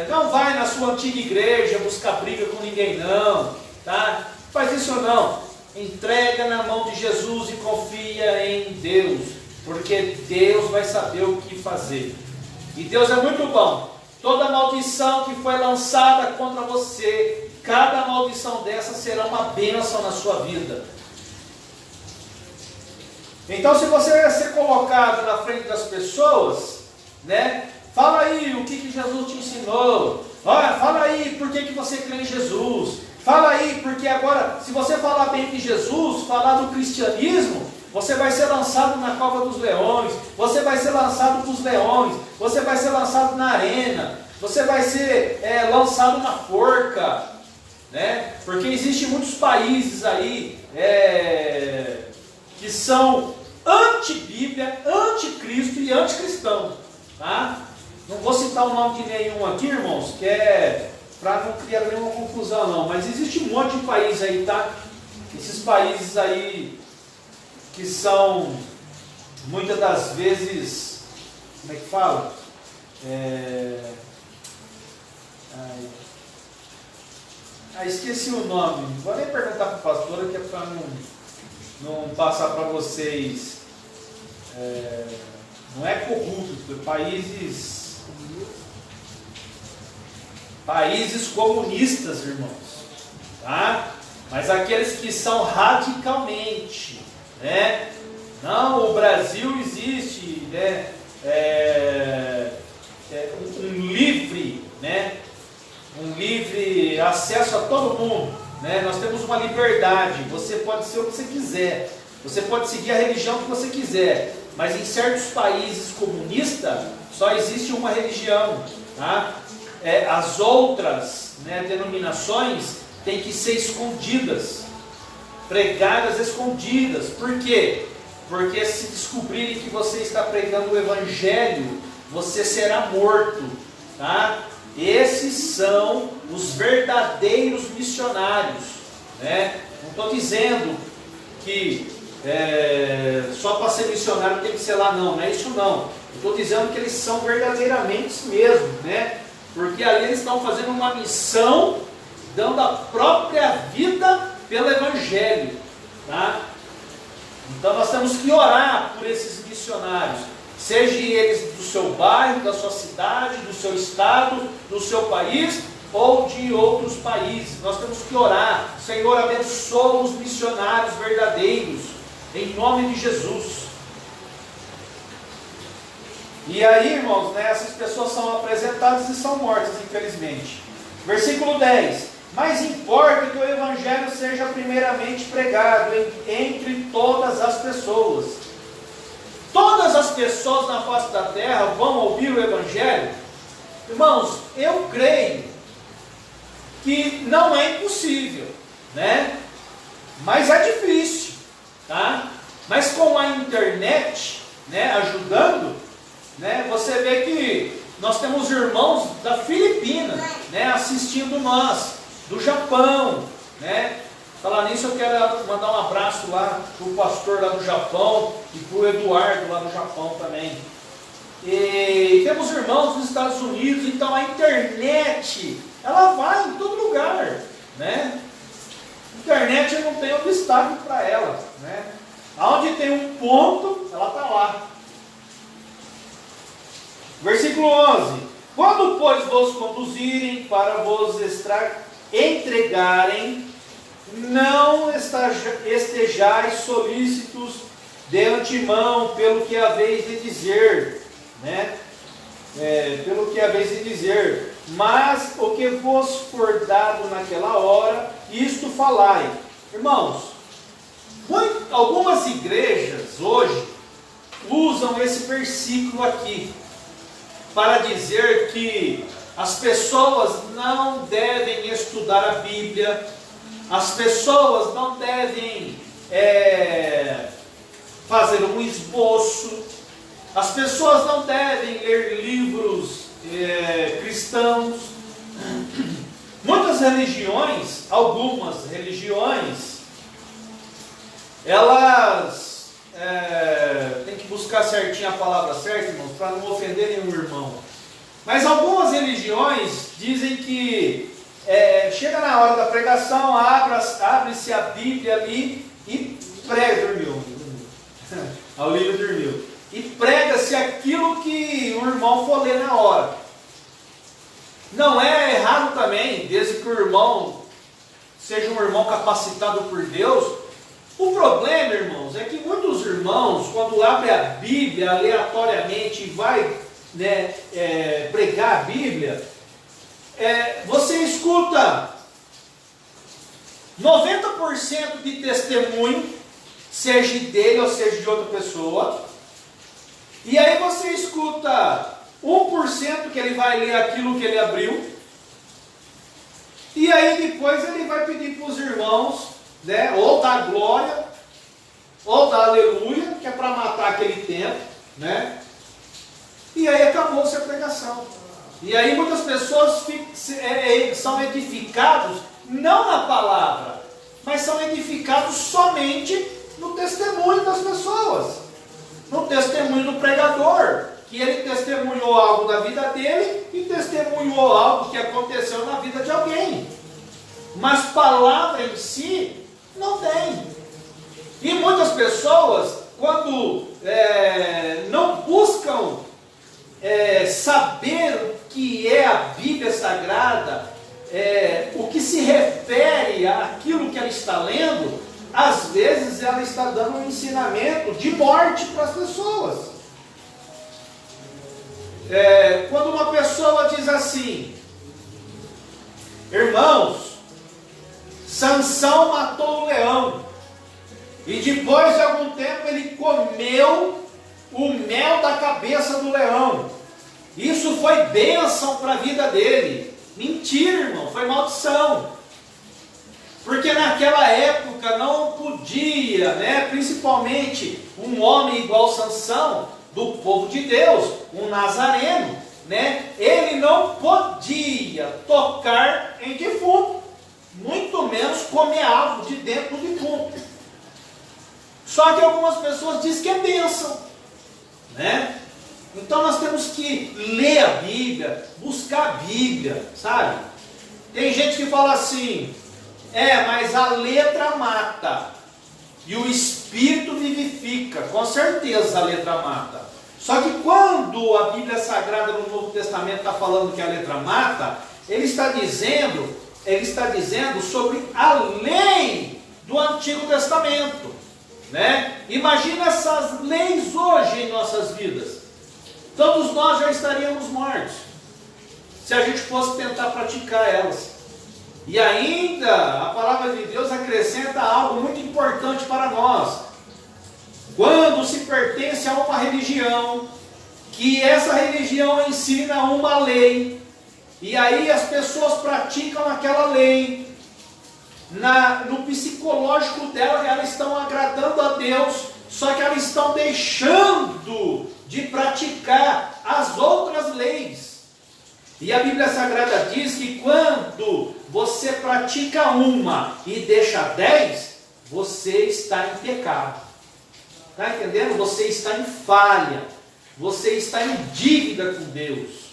Não vai na sua antiga igreja buscar briga com ninguém não, tá? Faz isso não. Entrega na mão de Jesus e confia em Deus, porque Deus vai saber o que fazer. E Deus é muito bom. Toda maldição que foi lançada contra você, cada maldição dessa será uma bênção na sua vida. Então, se você vai ser colocado na frente das pessoas, né? Fala aí o que Jesus te ensinou. Olha, fala aí por que você crê em Jesus. Fala aí, porque agora, se você falar bem de Jesus, falar do cristianismo, você vai ser lançado na cova dos leões, você vai ser lançado para os leões, você vai ser lançado na arena, você vai ser lançado na forca, né? Porque existem muitos países aí que são anti-Bíblia, anticristo e anticristão, tá? Não vou citar o nome de nenhum aqui, irmãos, que é para não criar nenhuma confusão não, mas existe um monte de país aí, tá? Esses países aí que são, muitas das vezes, como é que fala? Esqueci o nome, vou nem perguntar para a pastora, que é para não passar para vocês, não é corrupto, países comunistas, irmãos, tá? Mas aqueles que são radicalmente, né? Não, o Brasil existe, né? Um livre, né? Um livre acesso a todo mundo, né? Nós temos uma liberdade, você pode ser o que você quiser, você pode seguir a religião que você quiser, mas em certos países comunistas só existe uma religião, tá? As outras, né, denominações têm que ser escondidas, pregadas escondidas. Por quê? Porque se descobrirem que você está pregando o Evangelho, você será morto, tá? Esses são os verdadeiros missionários, né? Não estou dizendo que só para ser missionário tem que ser lá, não é isso não. Estou dizendo que eles são verdadeiramente mesmo, né? Porque ali eles estão fazendo uma missão, dando a própria vida pelo Evangelho, tá? Então nós temos que orar por esses missionários, seja eles do seu bairro, da sua cidade, do seu estado, do seu país ou de outros países. Nós temos que orar. Senhor, abençoa os missionários verdadeiros, em nome de Jesus. E aí, irmãos, né, essas pessoas são apresentadas e são mortas, infelizmente. Versículo 10. Mas importa que o Evangelho seja primeiramente pregado entre todas as pessoas. Todas as pessoas na face da terra vão ouvir o Evangelho? Irmãos, eu creio que não é impossível, né? Mas é difícil, tá? Mas com a internet, né, ajudando, né, você vê que nós temos irmãos da Filipina, né, assistindo nós, do Japão, né? Falar nisso, eu quero mandar um abraço lá para o pastor lá do Japão e para o Eduardo lá do Japão também. E temos irmãos nos Estados Unidos, então a internet, ela vai em todo lugar, né? A internet não tem obstáculo para ela, né? Aonde tem um ponto, ela está lá. Versículo 11. Quando, pois, vos conduzirem para vos entregarem, não estejais solícitos de antemão pelo que haveis de dizer, né? Pelo que haveis de dizer, mas o que vos for dado naquela hora, isto falai. Irmãos, algumas igrejas hoje usam esse versículo aqui para dizer que as pessoas não devem estudar a Bíblia, as pessoas não devem fazer um esboço, as pessoas não devem ler livros cristãos. Muitas religiões, algumas religiões, elas tem que buscar certinho a palavra certa, irmãos, para não ofender nenhum irmão. Mas algumas religiões dizem que chega na hora da pregação, abre-se a Bíblia ali e prega, dormiu. A Olívia dormiu. E prega-se aquilo que o irmão for ler na hora. Não é errado também, desde que o irmão seja um irmão capacitado por Deus. O problema, irmãos, é que muitos irmãos, quando abrem a Bíblia aleatoriamente e vai pregar a Bíblia, você escuta 90% de testemunho, seja dele ou seja de outra pessoa, e aí você escuta 1% que ele vai ler aquilo que ele abriu, e aí depois ele vai pedir para os irmãos, ou dar glória, ou dar aleluia, que é para matar aquele tempo, e aí acabou-se a pregação. E aí muitas pessoas são edificados, não na palavra, mas são edificados somente no testemunho das pessoas, no testemunho do pregador, que ele testemunhou algo da vida dele e testemunhou algo que aconteceu na vida de alguém. Mas palavra em si não tem. E muitas pessoas, quando não buscam saber o que é a Bíblia Sagrada, o que se refere àquilo que ela está lendo, às vezes ela está dando um ensinamento de morte para as pessoas. Quando uma pessoa diz assim: irmãos, Sansão matou o leão, e depois de algum tempo ele comeu o mel da cabeça do leão, isso foi bênção para a vida dele. Mentira, irmão, foi maldição. Porque naquela época não podia, principalmente um homem igual Sansão, do povo de Deus, um nazareno, ele não podia tocar em defunto, muito menos comer algo de dentro do defunto. Só que algumas pessoas dizem que é bênção, Então nós temos que ler a Bíblia, buscar a Bíblia, sabe? Tem gente que fala assim: mas a letra mata e o Espírito vivifica. Com certeza a letra mata. Só que quando a Bíblia Sagrada no Novo Testamento está falando que a letra mata, ele está dizendo sobre a lei do Antigo Testamento, Imagina essas leis hoje em nossas vidas. Todos nós já estaríamos mortos se a gente fosse tentar praticar elas. E ainda a palavra de Deus acrescenta algo muito importante para nós. Quando se pertence a uma religião, que essa religião ensina uma lei, e aí as pessoas praticam aquela lei, no psicológico dela, elas estão agradando a Deus, só que elas estão deixando de praticar as outras leis. E a Bíblia Sagrada diz que quando você pratica uma e deixa 10, você está em pecado. Está entendendo? Você está em falha. Você está em dívida com Deus.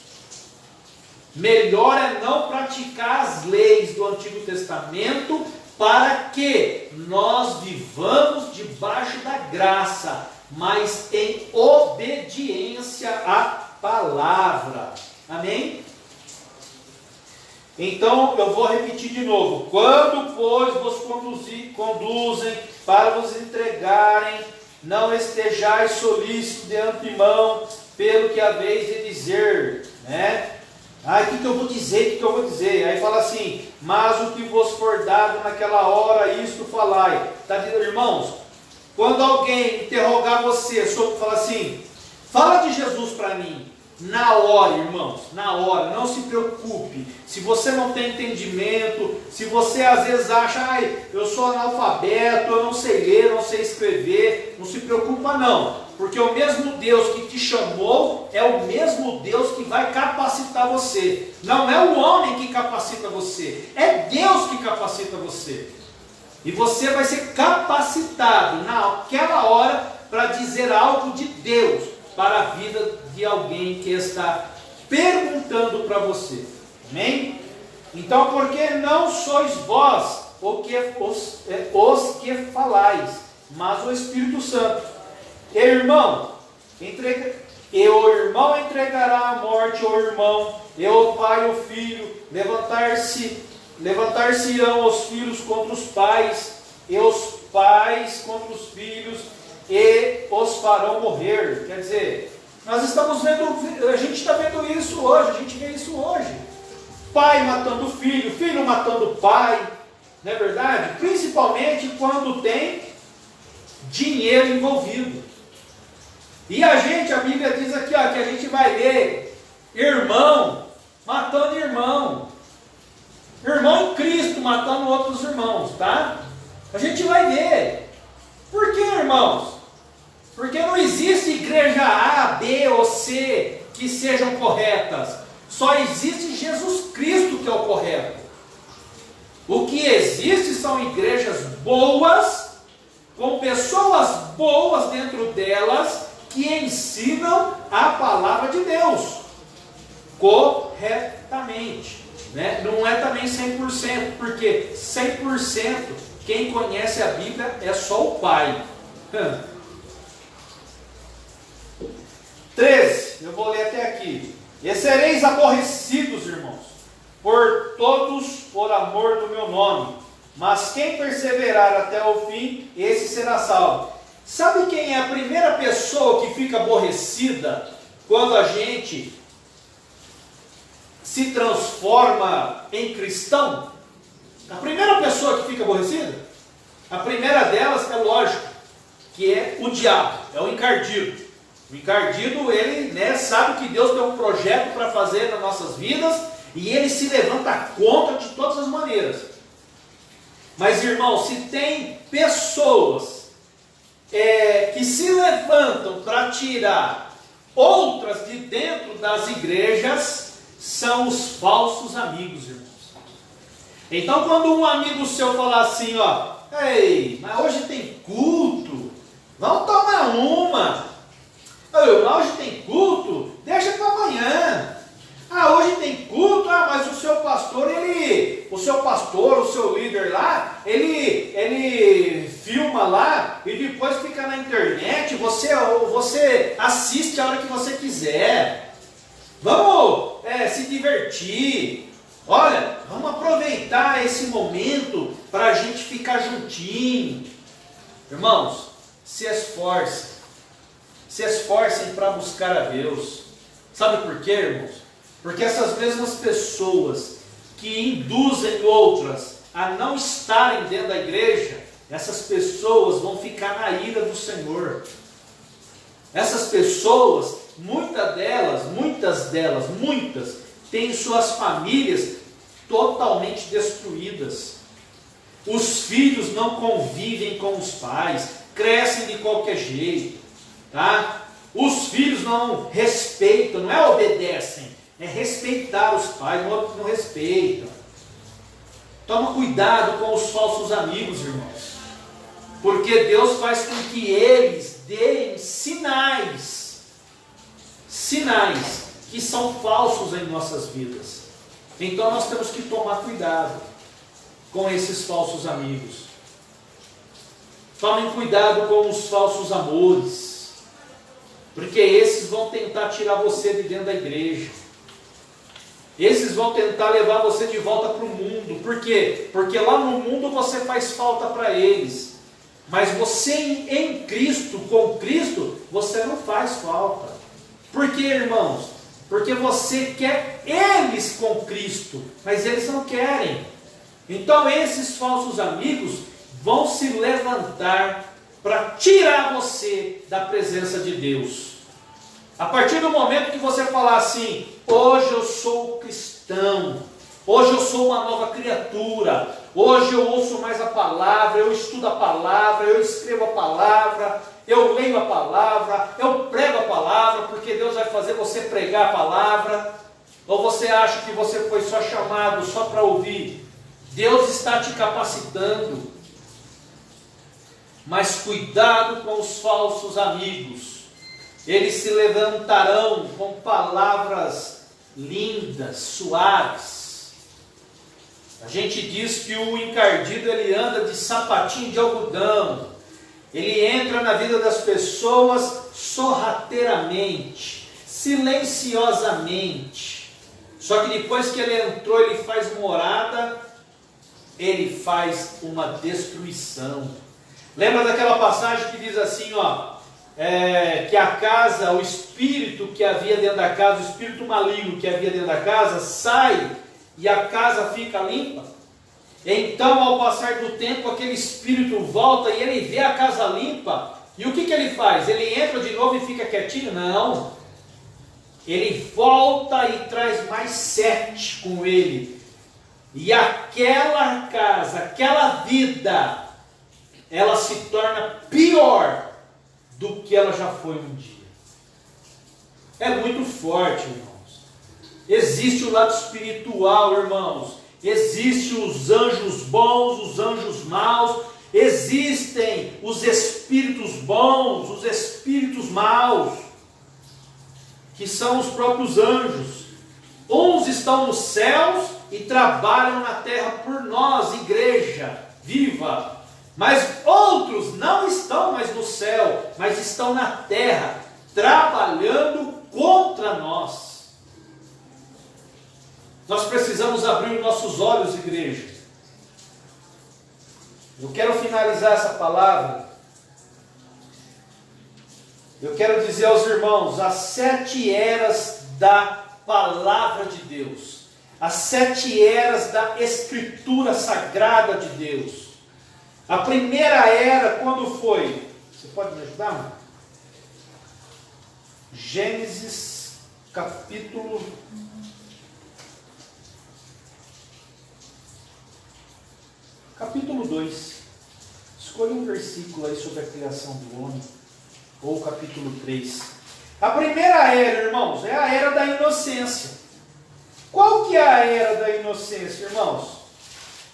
Melhor é não praticar as leis do Antigo Testamento, para que nós vivamos debaixo da graça, mas em obediência à palavra. Amém? Então eu vou repetir de novo: quando, pois, vos conduzem para vos entregarem, não estejais solícitos de antemão pelo que haveis de dizer, o que eu vou dizer? Aí fala assim: mas o que vos for dado naquela hora, isto falai. Está dizendo, irmãos, quando alguém interrogar você, fala assim: fala de Jesus para mim. na hora, irmãos, na hora, não se preocupe. Se você não tem entendimento, se você às vezes acha, ai, eu sou analfabeto, eu não sei ler, não sei escrever, não se preocupa não, porque o mesmo Deus que te chamou é o mesmo Deus que vai capacitar você. Não é o homem que capacita você, é Deus que capacita você. E você vai ser capacitado naquela hora para dizer algo de Deus para a vida de alguém que está perguntando para você. Amém? Então, porque não sois vós os que falais, mas o Espírito Santo. E o irmão entregará a morte ao irmão, e o pai ao filho. Levantar-se-ão os filhos contra os pais, e os pais contra os filhos, e os farão morrer. Quer dizer, nós estamos vendo, a gente está vendo isso hoje, a gente vê isso hoje. Pai matando filho, filho matando pai, não é verdade? Principalmente quando tem dinheiro envolvido. E a Bíblia diz aqui, ó, que a gente vai ver irmão matando irmão. Irmão em Cristo matando outros irmãos, tá? A gente vai ver. Por que, irmãos? Porque não existe igreja A, B ou C que sejam corretas. Só existe Jesus Cristo que é o correto. O que existe são igrejas boas, com pessoas boas dentro delas, que ensinam a palavra de Deus corretamente. Né? Não é também 100%, porque 100% quem conhece a Bíblia é só o Pai. 13, eu vou ler até aqui. E sereis aborrecidos, irmãos, por todos por amor do meu nome, mas quem perseverar até o fim, esse será salvo. Sabe quem é a primeira pessoa que fica aborrecida quando a gente se transforma em cristão? A primeira pessoa que fica aborrecida, a primeira delas é lógico, que é o diabo, é o encardido. O encardido, ele, né, sabe que Deus tem um projeto para fazer nas nossas vidas e ele se levanta contra de todas as maneiras. Mas, irmão, se tem pessoas que se levantam para tirar outras de dentro das igrejas, são os falsos amigos, irmãos. Então, quando um amigo seu falar assim, ó, ei, mas hoje tem culto, vamos tomar uma. Hoje tem culto, deixa para amanhã. Hoje tem culto, mas o seu pastor, o seu líder lá, ele filma lá e depois fica na internet, você assiste a hora que você quiser. Vamos se divertir. Olha, vamos aproveitar esse momento para a gente ficar juntinho. Irmãos, se esforcem para buscar a Deus. Sabe por quê, irmãos? Porque essas mesmas pessoas que induzem outras a não estarem dentro da igreja, essas pessoas vão ficar na ira do Senhor. Essas pessoas, muitas delas, têm suas famílias totalmente destruídas. Os filhos não convivem com os pais, crescem de qualquer jeito, tá? Os filhos não respeitam, não é obedecem, é respeitar os pais, não respeitam. Toma cuidado com os falsos amigos, irmãos, porque Deus faz com que eles deem sinais que são falsos em nossas vidas. Então nós temos que tomar cuidado com esses falsos amigos. Tomem cuidado com os falsos amores, porque esses vão tentar tirar você de dentro da igreja. Esses vão tentar levar você de volta para o mundo. Por quê? Porque lá no mundo você faz falta para eles. Mas você em Cristo, com Cristo, você não faz falta. Por quê, irmãos? Porque você quer eles com Cristo, mas eles não querem. Então esses falsos amigos vão se levantar para tirar você da presença de Deus. A partir do momento que você falar assim, hoje eu sou cristão, hoje eu sou uma nova criatura, hoje eu ouço mais a palavra, eu estudo a palavra, eu escrevo a palavra, eu leio a palavra, eu prego a palavra, porque Deus vai fazer você pregar a palavra. Ou você acha que você foi só chamado só para ouvir? Deus está te capacitando. Mas cuidado com os falsos amigos. Eles se levantarão com palavras lindas, suaves. A gente diz que o encardido ele anda de sapatinho de algodão. Ele entra na vida das pessoas sorrateiramente, silenciosamente. Só que depois que ele entrou, ele faz morada, ele faz uma destruição. Lembra daquela passagem que diz assim, ó, que a casa, o espírito que havia dentro da casa, o espírito maligno que havia dentro da casa, sai e a casa fica limpa? Então, ao passar do tempo, aquele espírito volta e ele vê a casa limpa. E o que ele faz? Ele entra de novo e fica quietinho? Não. Ele volta e traz mais 7 com ele. E aquela casa, aquela vida, ela se torna pior do que ela já foi um dia. É muito forte, irmãos. Existe o lado espiritual, irmãos. Existem os anjos bons, os anjos maus. Existem os espíritos bons, os espíritos maus, que são os próprios anjos. Uns estão nos céus e trabalham na terra por nós, igreja viva. Mas outros não estão mais no céu, mas estão na terra, trabalhando contra nós. Nós precisamos abrir nossos olhos, igreja. Eu quero finalizar essa palavra. Eu quero dizer aos irmãos, as 7 eras da palavra de Deus, as 7 eras da escritura sagrada de Deus. A primeira era, quando foi? Você pode me ajudar, mano? Gênesis, capítulo 2. Escolha um versículo aí sobre a criação do homem. Ou capítulo 3. A primeira era, irmãos, é a era da inocência. Qual que é a era da inocência, irmãos?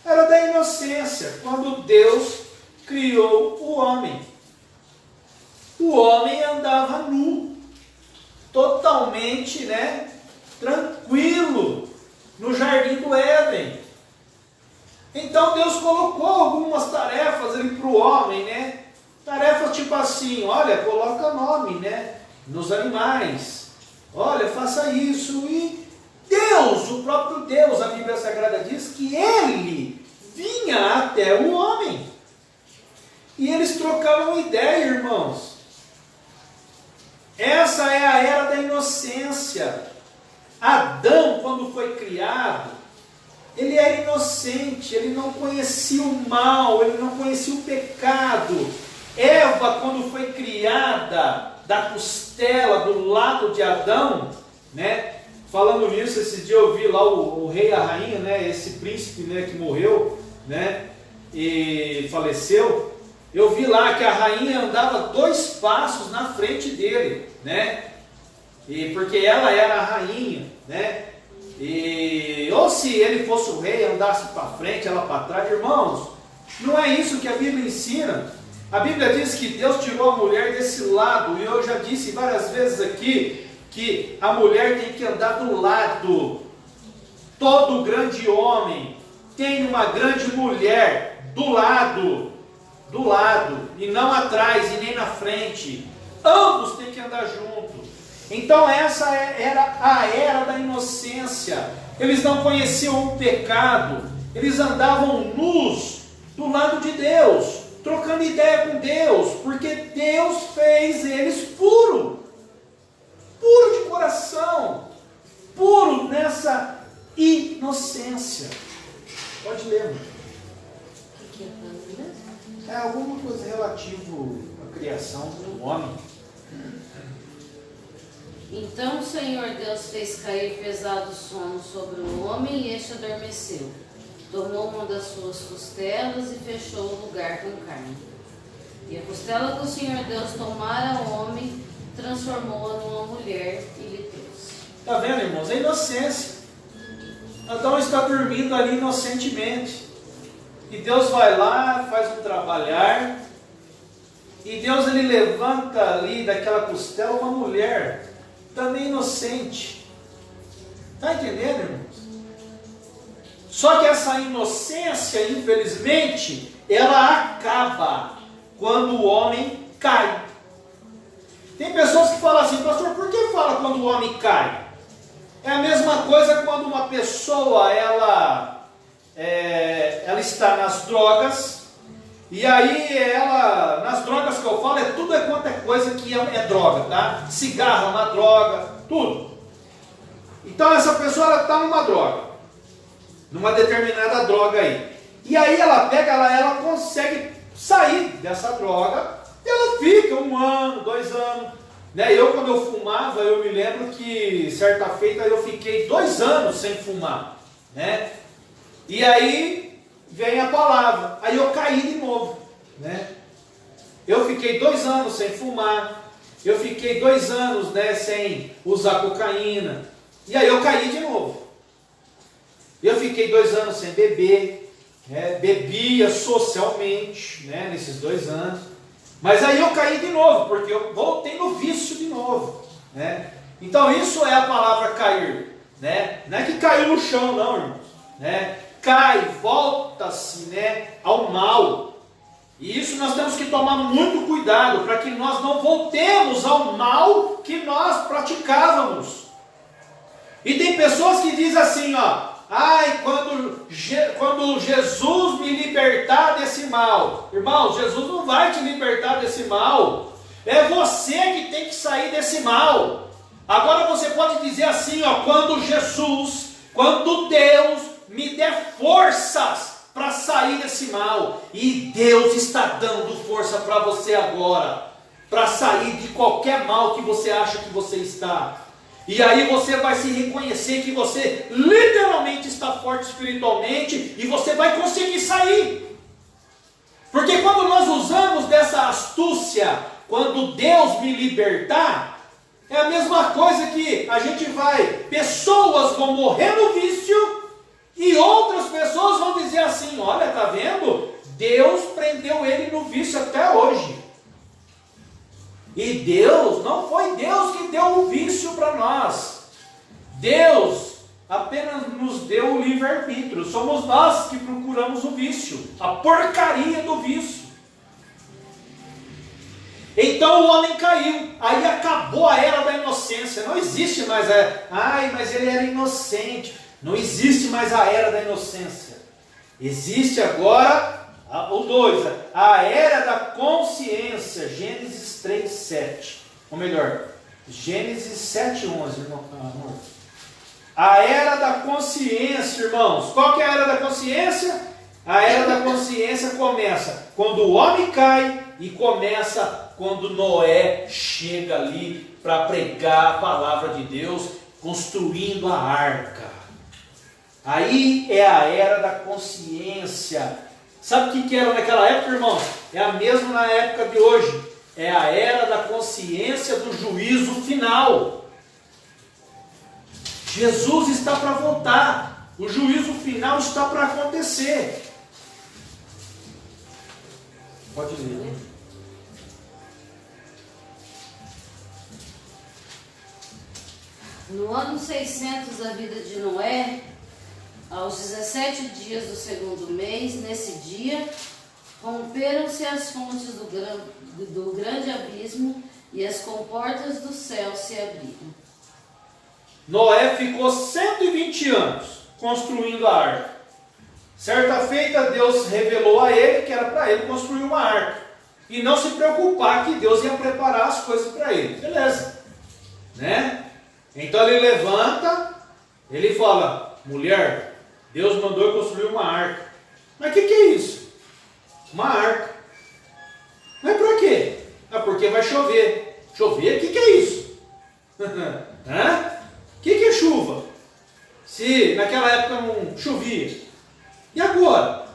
A era da inocência, quando Deus criou o homem. O homem andava nu, totalmente, tranquilo, no jardim do Éden. Então Deus colocou algumas tarefas ali para o homem, Tarefas tipo assim, olha, coloca nome, nos animais. Olha, faça isso. E Deus, o próprio Deus, a Bíblia Sagrada diz que Ele vinha até o homem. E eles trocavam ideia, irmãos. Essa é a era da inocência. Adão, quando foi criado, ele era inocente, ele não conhecia o mal, ele não conhecia o pecado. Eva, quando foi criada da costela, do lado de Adão, falando nisso, esse dia eu vi lá o rei e a rainha, esse príncipe, que morreu, e faleceu. Eu vi lá que a rainha andava 2 passos na frente dele, e porque ela era a rainha, ou se ele fosse o rei, andasse para frente, ela para trás. Irmãos, não é isso que a Bíblia ensina. A Bíblia diz que Deus tirou a mulher desse lado, e eu já disse várias vezes aqui, que a mulher tem que andar do lado. Todo grande homem tem uma grande mulher do lado, e não atrás e nem na frente. Ambos têm que andar juntos. Então essa era a era da inocência. Eles não conheciam o pecado, eles andavam nus do lado de Deus, trocando ideia com Deus, porque Deus fez eles puro de coração, puro nessa inocência. Pode ler, mano. O que é puro mesmo? É alguma coisa relativa à criação do homem. Então o Senhor Deus fez cair pesado sono sobre o homem e este adormeceu. Tomou uma das suas costelas e fechou o lugar com carne. E a costela que o Senhor Deus tomara ao homem, transformou-a numa mulher e lhe trouxe. Está vendo, irmãos? É inocência. Adão está dormindo ali inocentemente. E Deus vai lá, faz um trabalhar. E Deus ele levanta ali daquela costela uma mulher também inocente. Está entendendo, irmãos? Só que essa inocência, infelizmente, ela acaba quando o homem cai. Tem pessoas que falam assim, pastor, por que fala quando o homem cai? É a mesma coisa quando uma pessoa, ela está nas drogas, e aí ela, nas drogas que eu falo, tudo quanto é coisa que é droga, tá? Cigarro é uma droga, tudo. Então essa pessoa, ela está numa droga, numa determinada droga aí. E aí ela pega, ela consegue sair dessa droga, e ela fica 1 ano, 2 anos. Né? Eu, quando eu fumava, eu me lembro que certa feita eu fiquei 2 anos sem fumar. Né? E aí vem a palavra, aí eu caí de novo. Né? Eu fiquei 2 anos sem fumar, eu fiquei 2 anos, né, sem usar cocaína, e aí eu caí de novo. Eu fiquei 2 anos sem beber, né? Bebia socialmente, né, nesses 2 anos, mas aí eu caí de novo, porque eu voltei no vício de novo. Né? Então isso é a palavra cair. Né? Não é que caiu no chão, não, irmãos. Né? Cai, volta-se, né, ao mal. E isso nós temos que tomar muito cuidado para que nós não voltemos ao mal que nós praticávamos. E tem pessoas que dizem assim, ó, ai, quando Jesus me libertar desse mal. Irmão, Jesus não vai te libertar desse mal. É você que tem que sair desse mal. Agora você pode dizer assim, ó, quando Deus me der forças para sair desse mal. E Deus está dando força para você agora, para sair de qualquer mal que você acha que você está. E aí você vai se reconhecer que você literalmente está forte espiritualmente e você vai conseguir sair. Porque quando nós usamos dessa astúcia, quando Deus me libertar, é a mesma coisa que a gente pessoas vão morrer no vício e outras pessoas vão dizer assim, olha, tá vendo? Deus prendeu ele no vício até hoje. E Deus, não foi Deus que deu o vício para nós. Deus apenas nos deu o livre-arbítrio. Somos nós que procuramos o vício, a porcaria do vício. Então o homem caiu, aí acabou a era da inocência. Não existe mais mas ele era inocente. Não existe mais a era da inocência. Existe agora o 2, a era da consciência, Gênesis 3:7. Ou melhor, Gênesis 7:11, irmão. A era da consciência, irmãos. Qual que é a era da consciência? A era da consciência começa quando o homem cai e começa quando Noé chega ali para pregar a palavra de Deus, construindo a arca. Aí é a era da consciência. Sabe o que era naquela época, irmãos? É a mesma na época de hoje. É a era da consciência do juízo final. Jesus está para voltar. O juízo final está para acontecer. Pode ler. No ano 600 da vida de Noé, aos 17 dias do 2º mês, nesse dia, romperam-se as fontes do grande abismo e as comportas do céu se abriram. Noé ficou 120 anos construindo a arca. Certa feita, Deus revelou a ele que era para ele construir uma arca. E não se preocupar que Deus ia preparar as coisas para ele. Beleza. Né? Então ele levanta, ele fala, mulher, Deus mandou eu construir uma arca. Mas o que é isso? Uma arca. Mas para quê? Porque vai chover. Chover, o que é isso? Hã? O que é chuva? Se naquela época não chovia. E agora?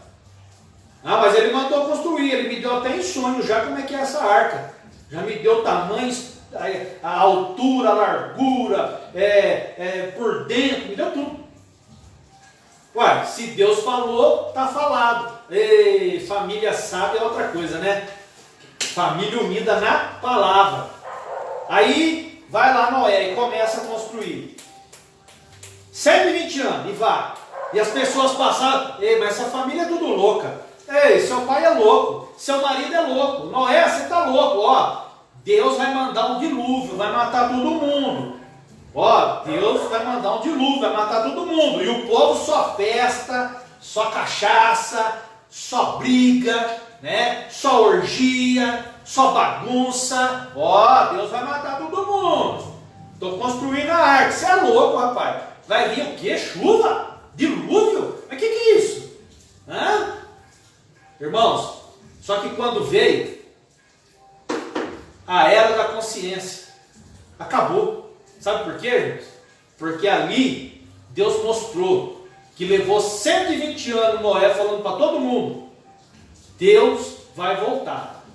Ah, mas ele mandou construir, ele me deu até em sonho já como é que é essa arca. Já me deu o tamanho, a altura, a largura, por dentro, me deu tudo. Ué, se Deus falou, está falado. Ei, família sábia é outra coisa, né? Família unida na palavra. Aí vai lá Noé e começa a construir. 120 anos e vai. E as pessoas passaram, ei, mas essa família é tudo louca. Ei, seu pai é louco, seu marido é louco. Noé, você está louco, ó. Deus vai mandar um dilúvio, vai matar todo mundo. Ó, Deus vai mandar um dilúvio, vai matar todo mundo. E o povo só festa, só cachaça, só briga, né? Só orgia, só bagunça. Ó, Deus vai matar todo mundo. Estou construindo a arca. Você é louco, rapaz. Vai vir o quê? Chuva? Dilúvio? Mas o que é isso? Hã? Irmãos, só que quando veio a era da consciência, acabou. Sabe por quê, irmãos? Porque ali Deus mostrou que levou 120 anos Noé falando para todo mundo: Deus vai voltar.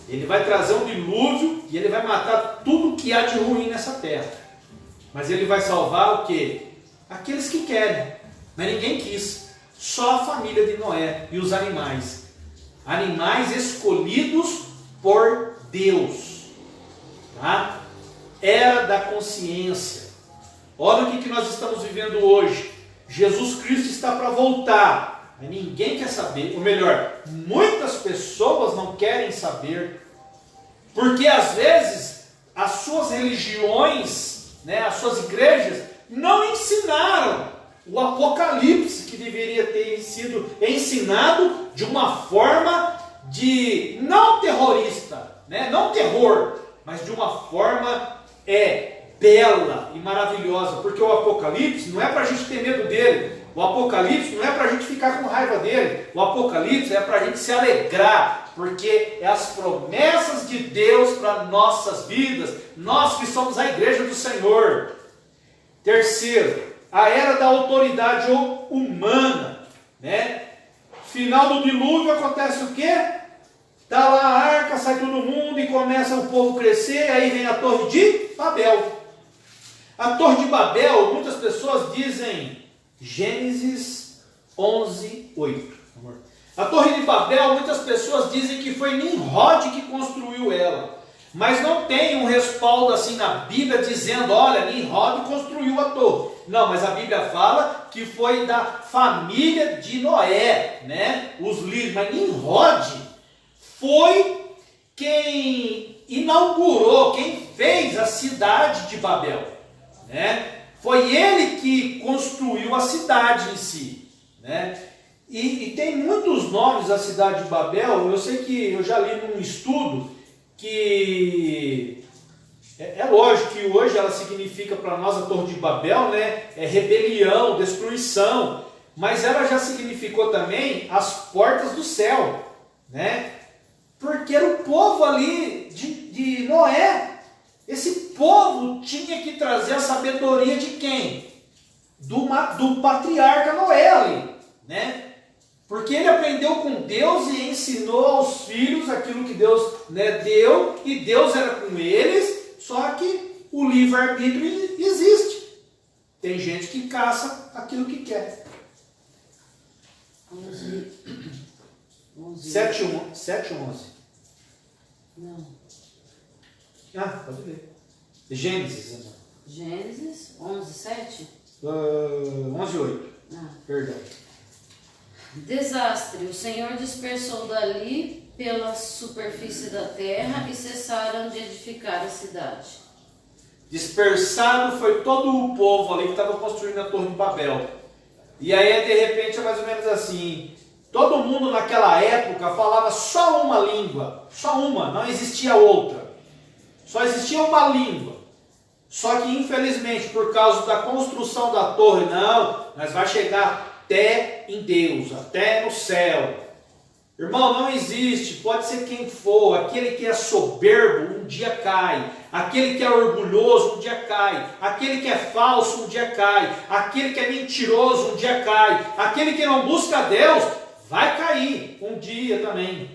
Ele vai trazer um dilúvio e ele vai matar tudo que há de ruim nessa terra. Mas ele vai salvar o quê? Aqueles que querem. Mas ninguém quis. Só a família de Noé e os animais. Animais escolhidos por Deus. Tá? Era da consciência. Olha o que nós estamos vivendo hoje. Jesus Cristo está para voltar. Mas ninguém quer saber. Ou melhor, muitas pessoas não querem saber. Porque às vezes as suas religiões, né, as suas igrejas, não ensinaram o Apocalipse que deveria ter sido ensinado de uma forma de não terrorista, né, não terror, mas de uma forma bela e maravilhosa, porque o Apocalipse não é para a gente ter medo dele, o Apocalipse não é para a gente ficar com raiva dele, o Apocalipse é para a gente se alegrar, porque é as promessas de Deus para nossas vidas, nós que somos a igreja do Senhor. Terceiro, a era da autoridade humana, né? Final do dilúvio acontece o quê? Está lá a arca, sai todo mundo e começa o povo crescer, aí vem a Torre de Babel. A Torre de Babel, muitas pessoas dizem Gênesis 11, 8. A Torre de Babel, muitas pessoas dizem que foi Nimrod que construiu ela. Mas não tem um respaldo assim na Bíblia dizendo, olha, Nimrod construiu a torre. Não, mas a Bíblia fala que foi da família de Noé, né? Os líderes. Mas Nimrod foi quem inaugurou, quem fez a cidade de Babel, né? Foi ele que construiu a cidade em si, né? E tem muitos nomes da cidade de Babel. Eu sei que eu já li num estudo que é lógico que hoje ela significa para nós a Torre de Babel, né? É rebelião, destruição, mas ela já significou também as portas do céu, né? Porque era o povo ali de Noé. Esse povo tinha que trazer a sabedoria de quem? Do patriarca Noé ali, né? Porque ele aprendeu com Deus e ensinou aos filhos aquilo que Deus, né, deu, e Deus era com eles, só que o livre-arbítrio existe. Tem gente que caça aquilo que quer. 7 ou 11? Não. Ah, pode ler. Gênesis, irmão. Gênesis 11, 7? 11, 8. Ah. Perdão. Desastre. O Senhor dispersou dali pela superfície da terra e cessaram de edificar a cidade. Dispersado foi todo o povo ali que estava construindo a Torre de Babel. E aí, de repente, é mais ou menos assim: todo mundo naquela época falava só uma língua, só uma, não existia outra. Só existia uma língua. Só que, infelizmente, por causa da construção da torre, não, mas vai chegar até em Deus, até no céu. Irmão, não existe, pode ser quem for, aquele que é soberbo um dia cai, aquele que é orgulhoso um dia cai, aquele que é falso um dia cai, aquele que é mentiroso um dia cai, aquele que não busca Deus vai cair um dia também.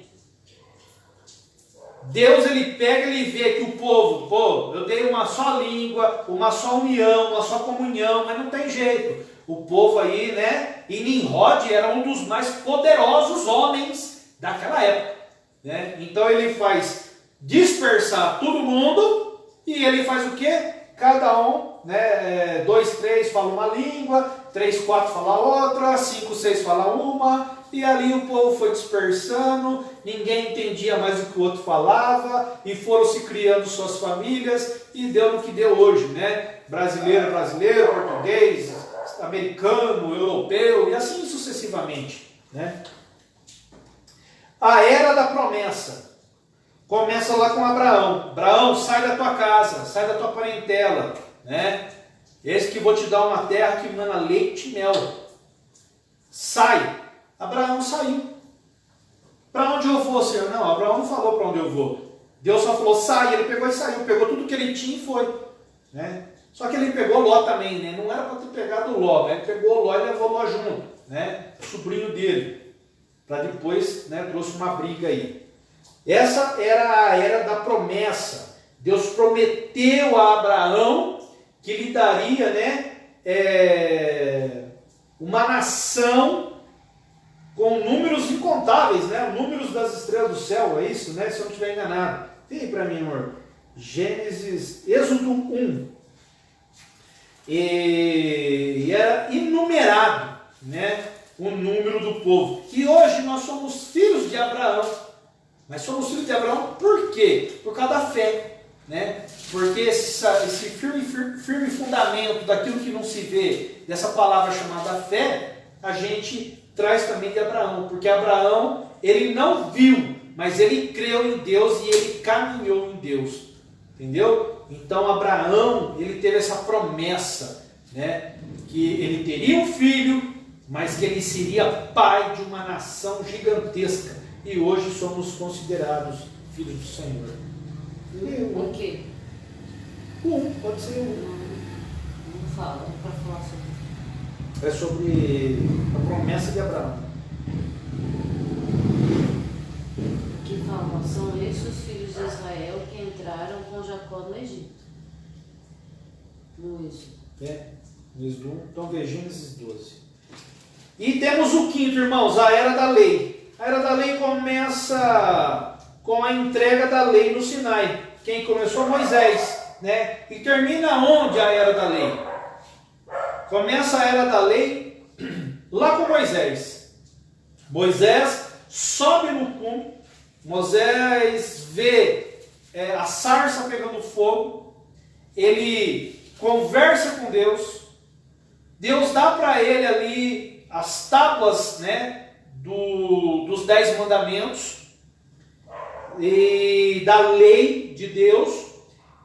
Deus, ele pega e ele vê que o povo, eu dei uma só língua, uma só união, uma só comunhão, mas não tem jeito. O povo aí, né, e Nimrod era um dos mais poderosos homens daquela época, né? Então ele faz dispersar todo mundo e ele faz o quê? Cada um, né, 2, 3 fala uma língua, 3, 4 fala outra, 5, 6 fala uma, e ali o povo foi dispersando, ninguém entendia mais o que o outro falava, e foram se criando suas famílias, e deu no que deu hoje, né? Brasileiro, português, americano, europeu, e assim sucessivamente, né? A era da promessa começa lá com Abraão. Abraão, sai da tua casa, sai da tua parentela, né? Eis que vou te dar uma terra que mana leite e mel. Sai. Abraão saiu. Para onde eu vou, Senhor? Não, Abraão não falou para onde eu vou. Deus só falou, sai. Ele pegou e saiu. Pegou tudo que ele tinha e foi, né? Só que ele pegou Ló também, né? Não era para ter pegado Ló, né? Ele pegou Ló e levou Ló junto, né? O sobrinho dele. Para depois, né, trouxe uma briga aí. Essa era a era da promessa. Deus prometeu a Abraão que lhe daria, né, uma nação com números incontáveis, né? Números das estrelas do céu, é isso, né? Se eu não estiver enganado. Tem aí para mim, amor. Êxodo 1. E era inumerado, né, o número do povo. E hoje nós somos filhos de Abraão. Mas somos filhos de Abraão por quê? Por causa da fé, né? Porque esse firme fundamento daquilo que não se vê, dessa palavra chamada fé, a gente traz também de Abraão. Porque Abraão, ele não viu, mas ele creu em Deus e ele caminhou em Deus. Entendeu? Então Abraão, ele teve essa promessa, né? Que ele teria um filho, mas que ele seria pai de uma nação gigantesca. E hoje somos considerados filhos do Senhor. O quê? Pode ser um. Não fala, é para falar sobre. É sobre a promessa de Abraão. Que fala, são esses os filhos de Israel que entraram com Jacó no Egito. No Êxodo. No Êxodo 1. Então veja Gênesis 12. E temos o quinto, irmãos, a era da lei. A era da lei começa com a entrega da lei no Sinai. Quem começou? Moisés, né? E termina onde a era da lei? Começa a era da lei lá com Moisés. Moisés sobe no cume. Moisés vê a sarça pegando fogo. Ele conversa com Deus. Deus dá para ele ali as tábuas, né, dos 10 mandamentos e da lei de Deus,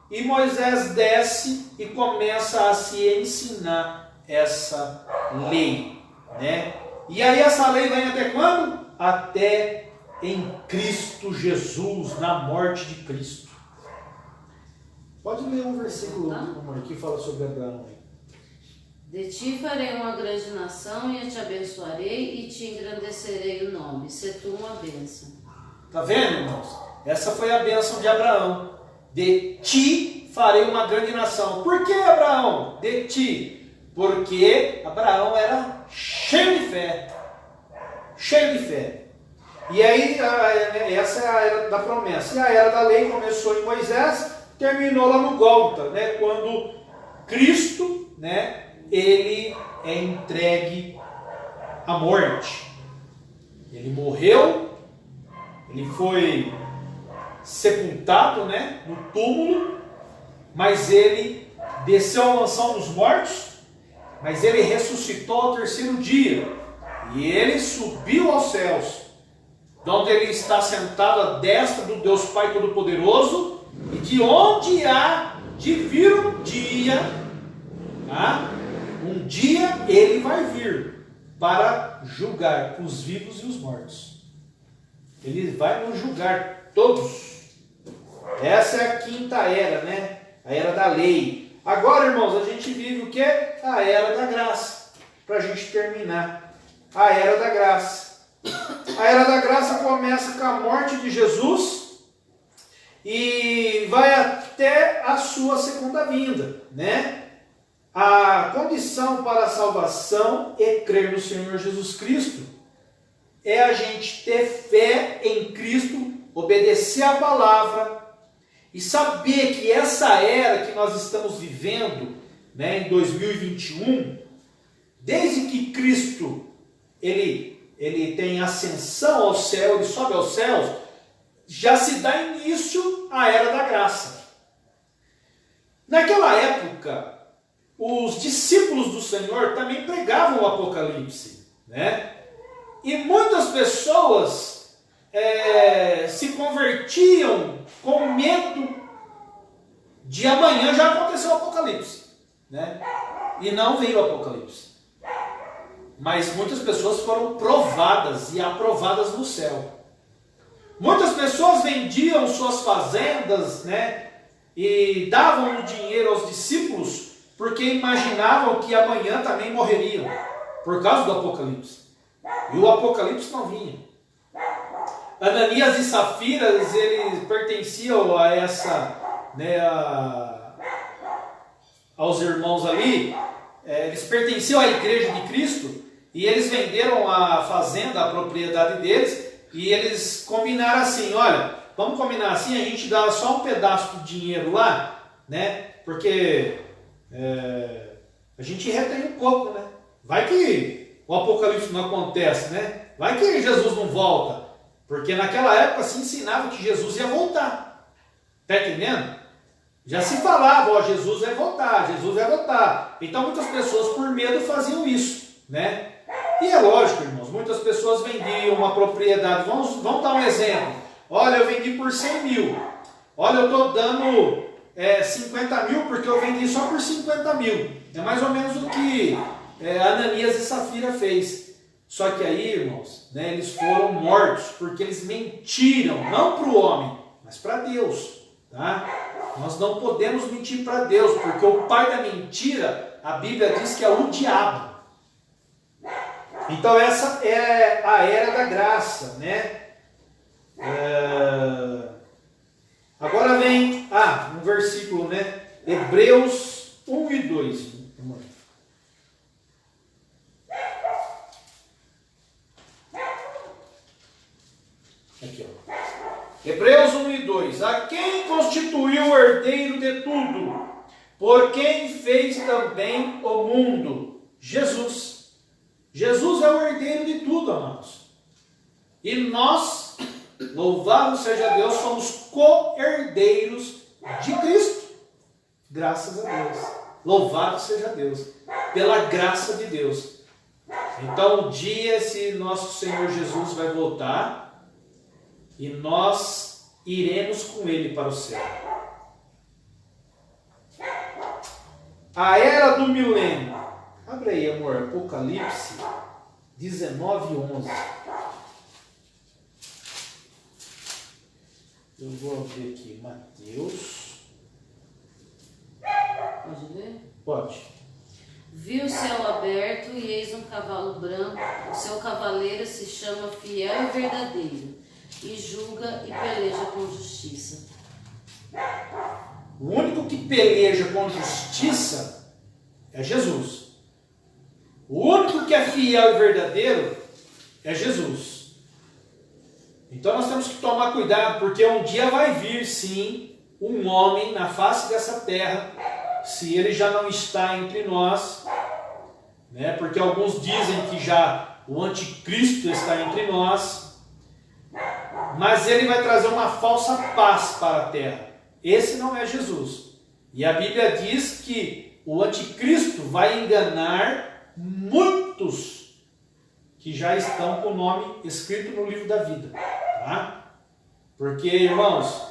e Moisés desce e começa a se ensinar essa lei, né? E aí essa lei vem até quando? Até em Cristo Jesus, na morte de Cristo. Pode ler um versículo, amor, que fala sobre Abraão aí. De ti farei uma grande nação e te abençoarei e te engrandecerei o nome. Se tu uma bênção. Tá vendo, irmãos? Essa foi a bênção de Abraão. De ti farei uma grande nação. Por que, Abraão? De ti. Porque Abraão era cheio de fé. Cheio de fé. E aí, essa é a era da promessa. E a era da lei começou em Moisés, terminou lá no Gólgota, né? Quando Cristo, né, ele é entregue à morte. Ele morreu, ele foi sepultado, né, no túmulo, mas ele desceu à mansão dos mortos, mas ele ressuscitou ao terceiro dia, e ele subiu aos céus, de onde ele está sentado à destra do Deus Pai Todo-Poderoso, e de onde há de vir um dia, tá? Um dia ele vai vir para julgar os vivos e os mortos. Ele vai nos julgar todos. Essa é a quinta era, né? A era da lei. Agora, irmãos, a gente vive o quê? A era da graça. Para a gente terminar. A era da graça. A era da graça começa com a morte de Jesus e vai até a sua segunda vinda, né? A condição para a salvação é crer no Senhor Jesus Cristo. É a gente ter fé em Cristo, obedecer a palavra e saber que essa era que nós estamos vivendo, né, em 2021, desde que Cristo ele tem ascensão ao céu, ele sobe aos céus, já se dá início à era da graça. Naquela época, os discípulos do Senhor também pregavam o Apocalipse, né? E muitas pessoas se convertiam com medo de amanhã já acontecer o Apocalipse, né? E não veio o Apocalipse. Mas muitas pessoas foram provadas e aprovadas no céu. Muitas pessoas vendiam suas fazendas, né? E davam o dinheiro aos discípulos porque imaginavam que amanhã também morreriam por causa do Apocalipse. E o Apocalipse não vinha. Ananias e Safiras, eles pertenciam a essa, né, aos irmãos ali, eles pertenciam à igreja de Cristo, e eles venderam a fazenda, a propriedade deles, e eles combinaram assim, olha, vamos combinar assim, a gente dá só um pedaço do dinheiro lá, né, porque a gente retém um pouco, né, vai que o Apocalipse não acontece, né, vai que Jesus não volta, porque naquela época se ensinava que Jesus ia voltar, está entendendo? Já se falava, ó, Jesus vai voltar, Jesus vai voltar. Então muitas pessoas por medo faziam isso, né? E é lógico, irmãos, muitas pessoas vendiam uma propriedade. Vamos dar um exemplo. Olha, eu vendi por 100 mil. Olha, eu estou dando 50 mil porque eu vendi só por 50 mil. É mais ou menos o que Ananias e Safira fez. Só que aí, irmãos, né, eles foram mortos porque eles mentiram, não para o homem, mas para Deus, tá? Nós não podemos mentir para Deus, porque o pai da mentira, a Bíblia diz que é o diabo. Então essa é a era da graça, né? Agora vem, um versículo, né? Hebreus 1 e 2. Aqui, ó. Hebreus 1 e 2. A quem constituiu o herdeiro de tudo, por quem fez também o mundo? Jesus. Jesus é o herdeiro de tudo, amados. E nós, louvado seja Deus, somos co-herdeiros de Cristo. Graças a Deus. Louvado seja Deus. Pela graça de Deus. Então, um dia esse nosso Senhor Jesus vai voltar e nós iremos com Ele para o céu. A era do milênio. Abre aí, amor, Apocalipse 19:11. Eu vou abrir aqui Mateus. Pode ver? Pode. Vi o céu aberto e eis um cavalo branco. O seu cavaleiro se chama Fiel e Verdadeiro, e julga e peleja com justiça. O único que peleja com justiça é Jesus. O único que é fiel e verdadeiro é Jesus. Então nós temos que tomar cuidado, porque um dia vai vir sim um homem na face dessa terra, se ele já não está entre nós, né? Porque alguns dizem que já o anticristo está entre nós, mas ele vai trazer uma falsa paz para a terra. Esse não é Jesus. E a Bíblia diz que o anticristo vai enganar muitos que já estão com o nome escrito no livro da vida, tá? Porque, irmãos,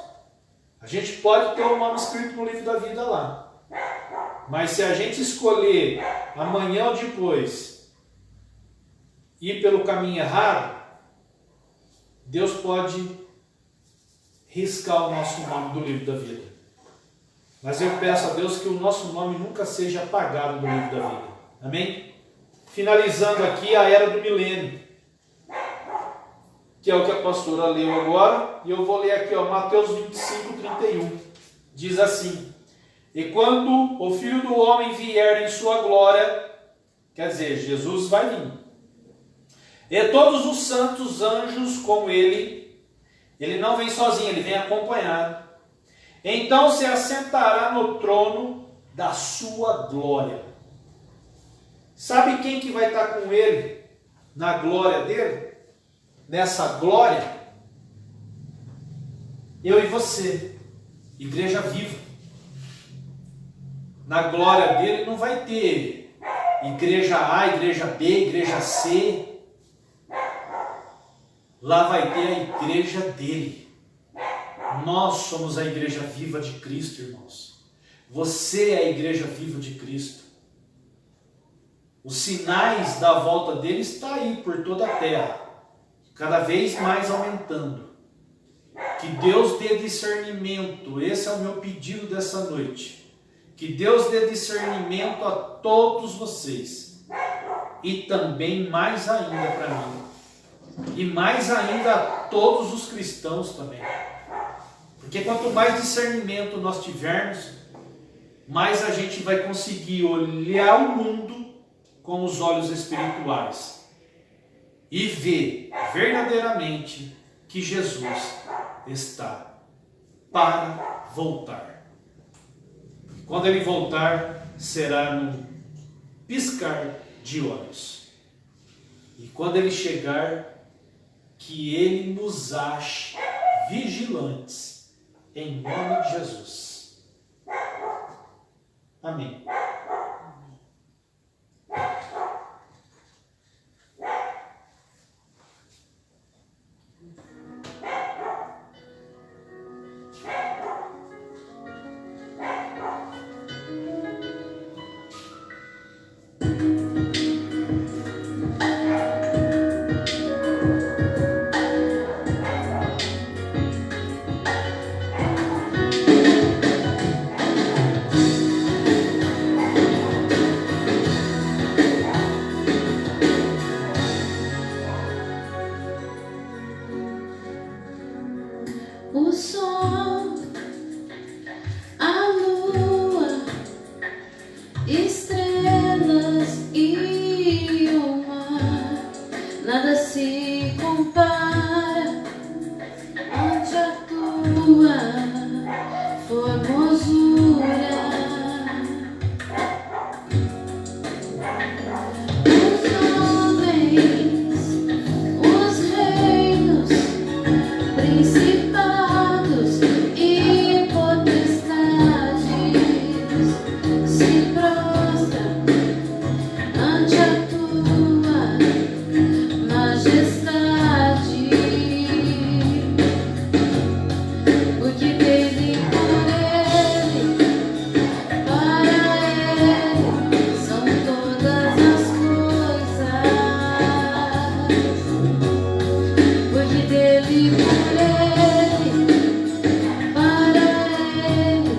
a gente pode ter o nome escrito no livro da vida lá, mas se a gente escolher amanhã ou depois ir pelo caminho errado, Deus pode riscar o nosso nome do livro da vida. Mas eu peço a Deus que o nosso nome nunca seja apagado do livro da vida. Amém? Finalizando aqui a era do milênio, que é o que a pastora leu agora, e eu vou ler aqui, Mateus 25, 31. Diz assim: e quando o Filho do Homem vier em sua glória, quer dizer, Jesus vai vir, e todos os santos anjos com ele não vem sozinho, ele vem acompanhado, então se assentará no trono da sua glória. Sabe quem que vai estar com ele na glória dele? Nessa glória? Eu e você, igreja viva. Na glória dele não vai ter igreja A, igreja B, igreja C. Lá vai ter a igreja dele. Nós somos a igreja viva de Cristo, irmãos. Você é a igreja viva de Cristo. Os sinais da volta dele estão aí por toda a terra, cada vez mais aumentando. Que Deus dê discernimento, esse é o meu pedido dessa noite. Que Deus dê discernimento a todos vocês, e também mais ainda para mim, e mais ainda a todos os cristãos também. Porque quanto mais discernimento nós tivermos, mais a gente vai conseguir olhar o mundo com os olhos espirituais e ver verdadeiramente que Jesus está para voltar. Quando ele voltar, será num piscar de olhos. E quando ele chegar, que ele nos ache vigilantes, em nome de Jesus. Amém. O sol, a lua, estrelas e o mar, nada se compara ante a tua formosura. Os homens, os reinos, principados e potestades se prostram ante a tua majestade, porque dele, por ele, para ele são todas as coisas, porque dele, por ele, para ele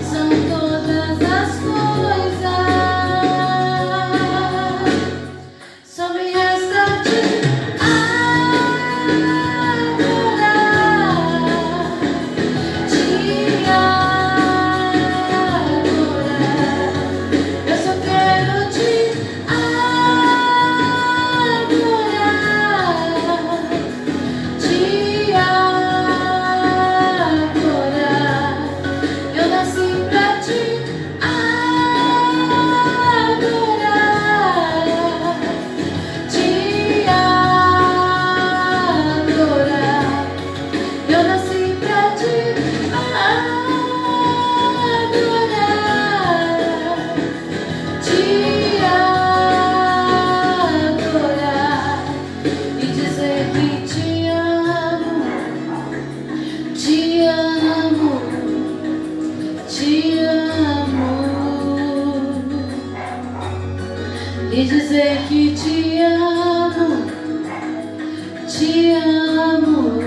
são todas as coisas. Só me resta te adorar. Eu só quero te adorar. Te adorar, eu nasci pra te adorar, te adorar, eu nasci pra te adorar, te adorar e dizer que te amo, te amo, te amo, e dizer que te amo, te amo.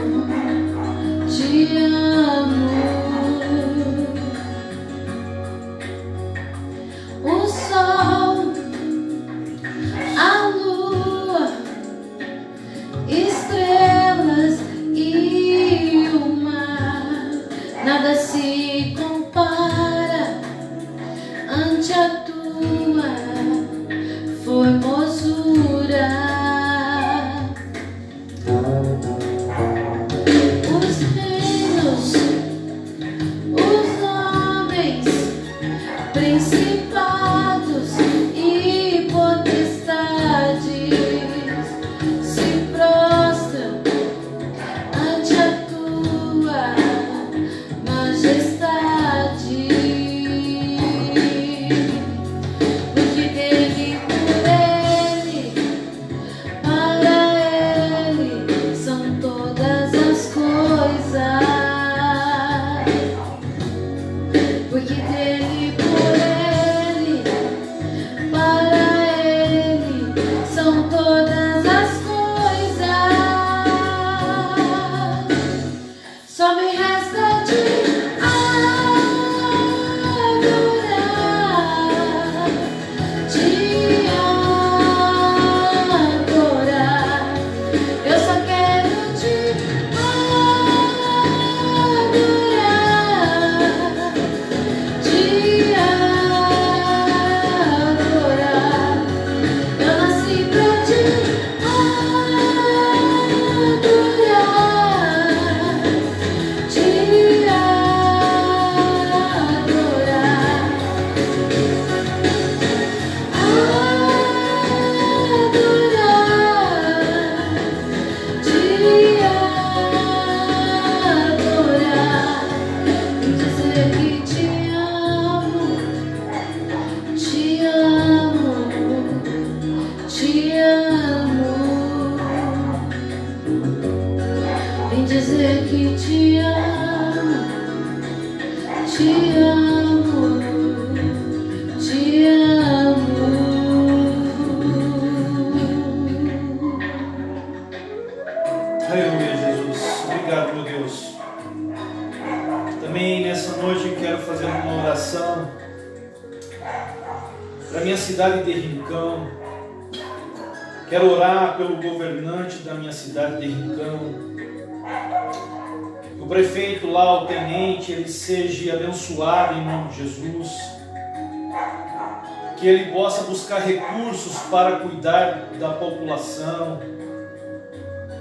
ante a tua formosura. Os reinos, os homens, principados e potestades se prostram ante a tua majestade, porque dele, por ele, para ele são todas as coisas, porque dele, por ele, para ele são todas as coisas. Só me resta te adorar. Eu só quero te adorar. Eu nasci pra te adorar. Te adorar. Adorar, dizer que te amo, te amo, te amo. Vem dizer que te amo, te amo, te amo. Aleluia, Jesus. Obrigado, meu Deus. Também nessa noite eu quero fazer uma oração para minha cidade de Rincão. Quero orar pelo governante da minha cidade de Rincão. Que o prefeito lá, o tenente, ele seja abençoado em nome de Jesus. Que ele possa buscar recursos para cuidar da população.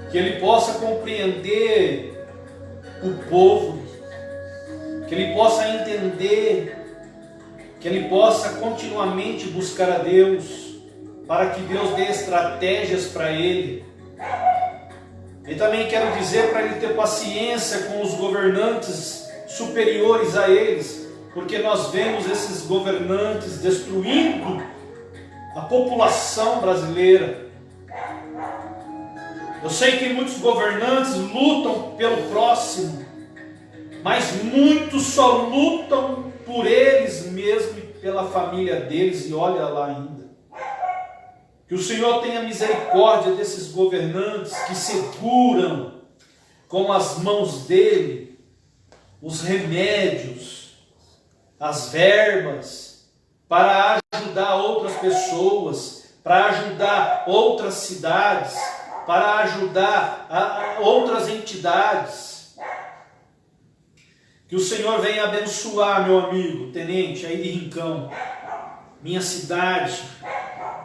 Que ele possa compreender o povo, que ele possa entender, que ele possa continuamente buscar a Deus, para que Deus dê estratégias para ele. E também quero dizer para ele ter paciência com os governantes superiores a eles, porque nós vemos esses governantes destruindo a população brasileira. Eu sei que muitos governantes lutam pelo próximo, mas muitos só lutam por eles mesmos e pela família deles, e olha lá ainda. Que o Senhor tenha misericórdia desses governantes que seguram com as mãos dele os remédios, as verbas, para ajudar outras pessoas, para ajudar outras cidades, para ajudar outras entidades. Que o Senhor venha abençoar, meu amigo, tenente, aí de Rincão, minha cidade,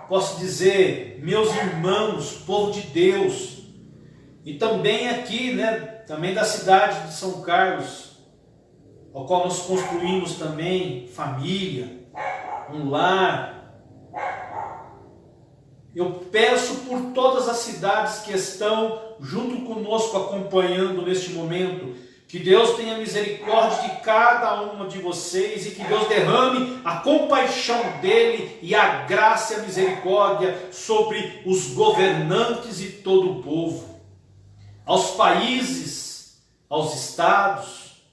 posso dizer, meus irmãos, povo de Deus, e também aqui, também da cidade de São Carlos, ao qual nós construímos também família, um lar. Eu peço por todas as cidades que estão junto conosco acompanhando neste momento, que Deus tenha misericórdia de cada uma de vocês e que Deus derrame a compaixão dele e a graça e a misericórdia sobre os governantes e todo o povo, aos países, aos estados.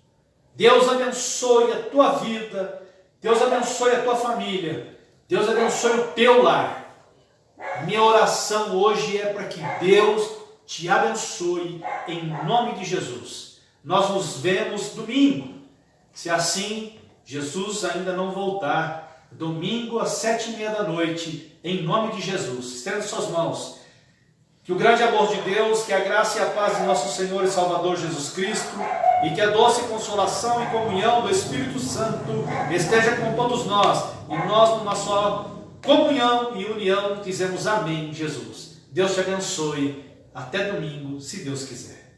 Deus abençoe a tua vida, Deus abençoe a tua família, Deus abençoe o teu lar. Minha oração hoje é para que Deus te abençoe em nome de Jesus. Nós nos vemos domingo, se assim Jesus ainda não voltar, domingo às 7:30 da noite, em nome de Jesus. Estenda suas mãos. Que o grande amor de Deus, que a graça e a paz de nosso Senhor e Salvador Jesus Cristo, e que a doce consolação e comunhão do Espírito Santo esteja com todos nós, e nós numa só comunhão e união dizemos amém, Jesus. Deus te abençoe. Até domingo, se Deus quiser.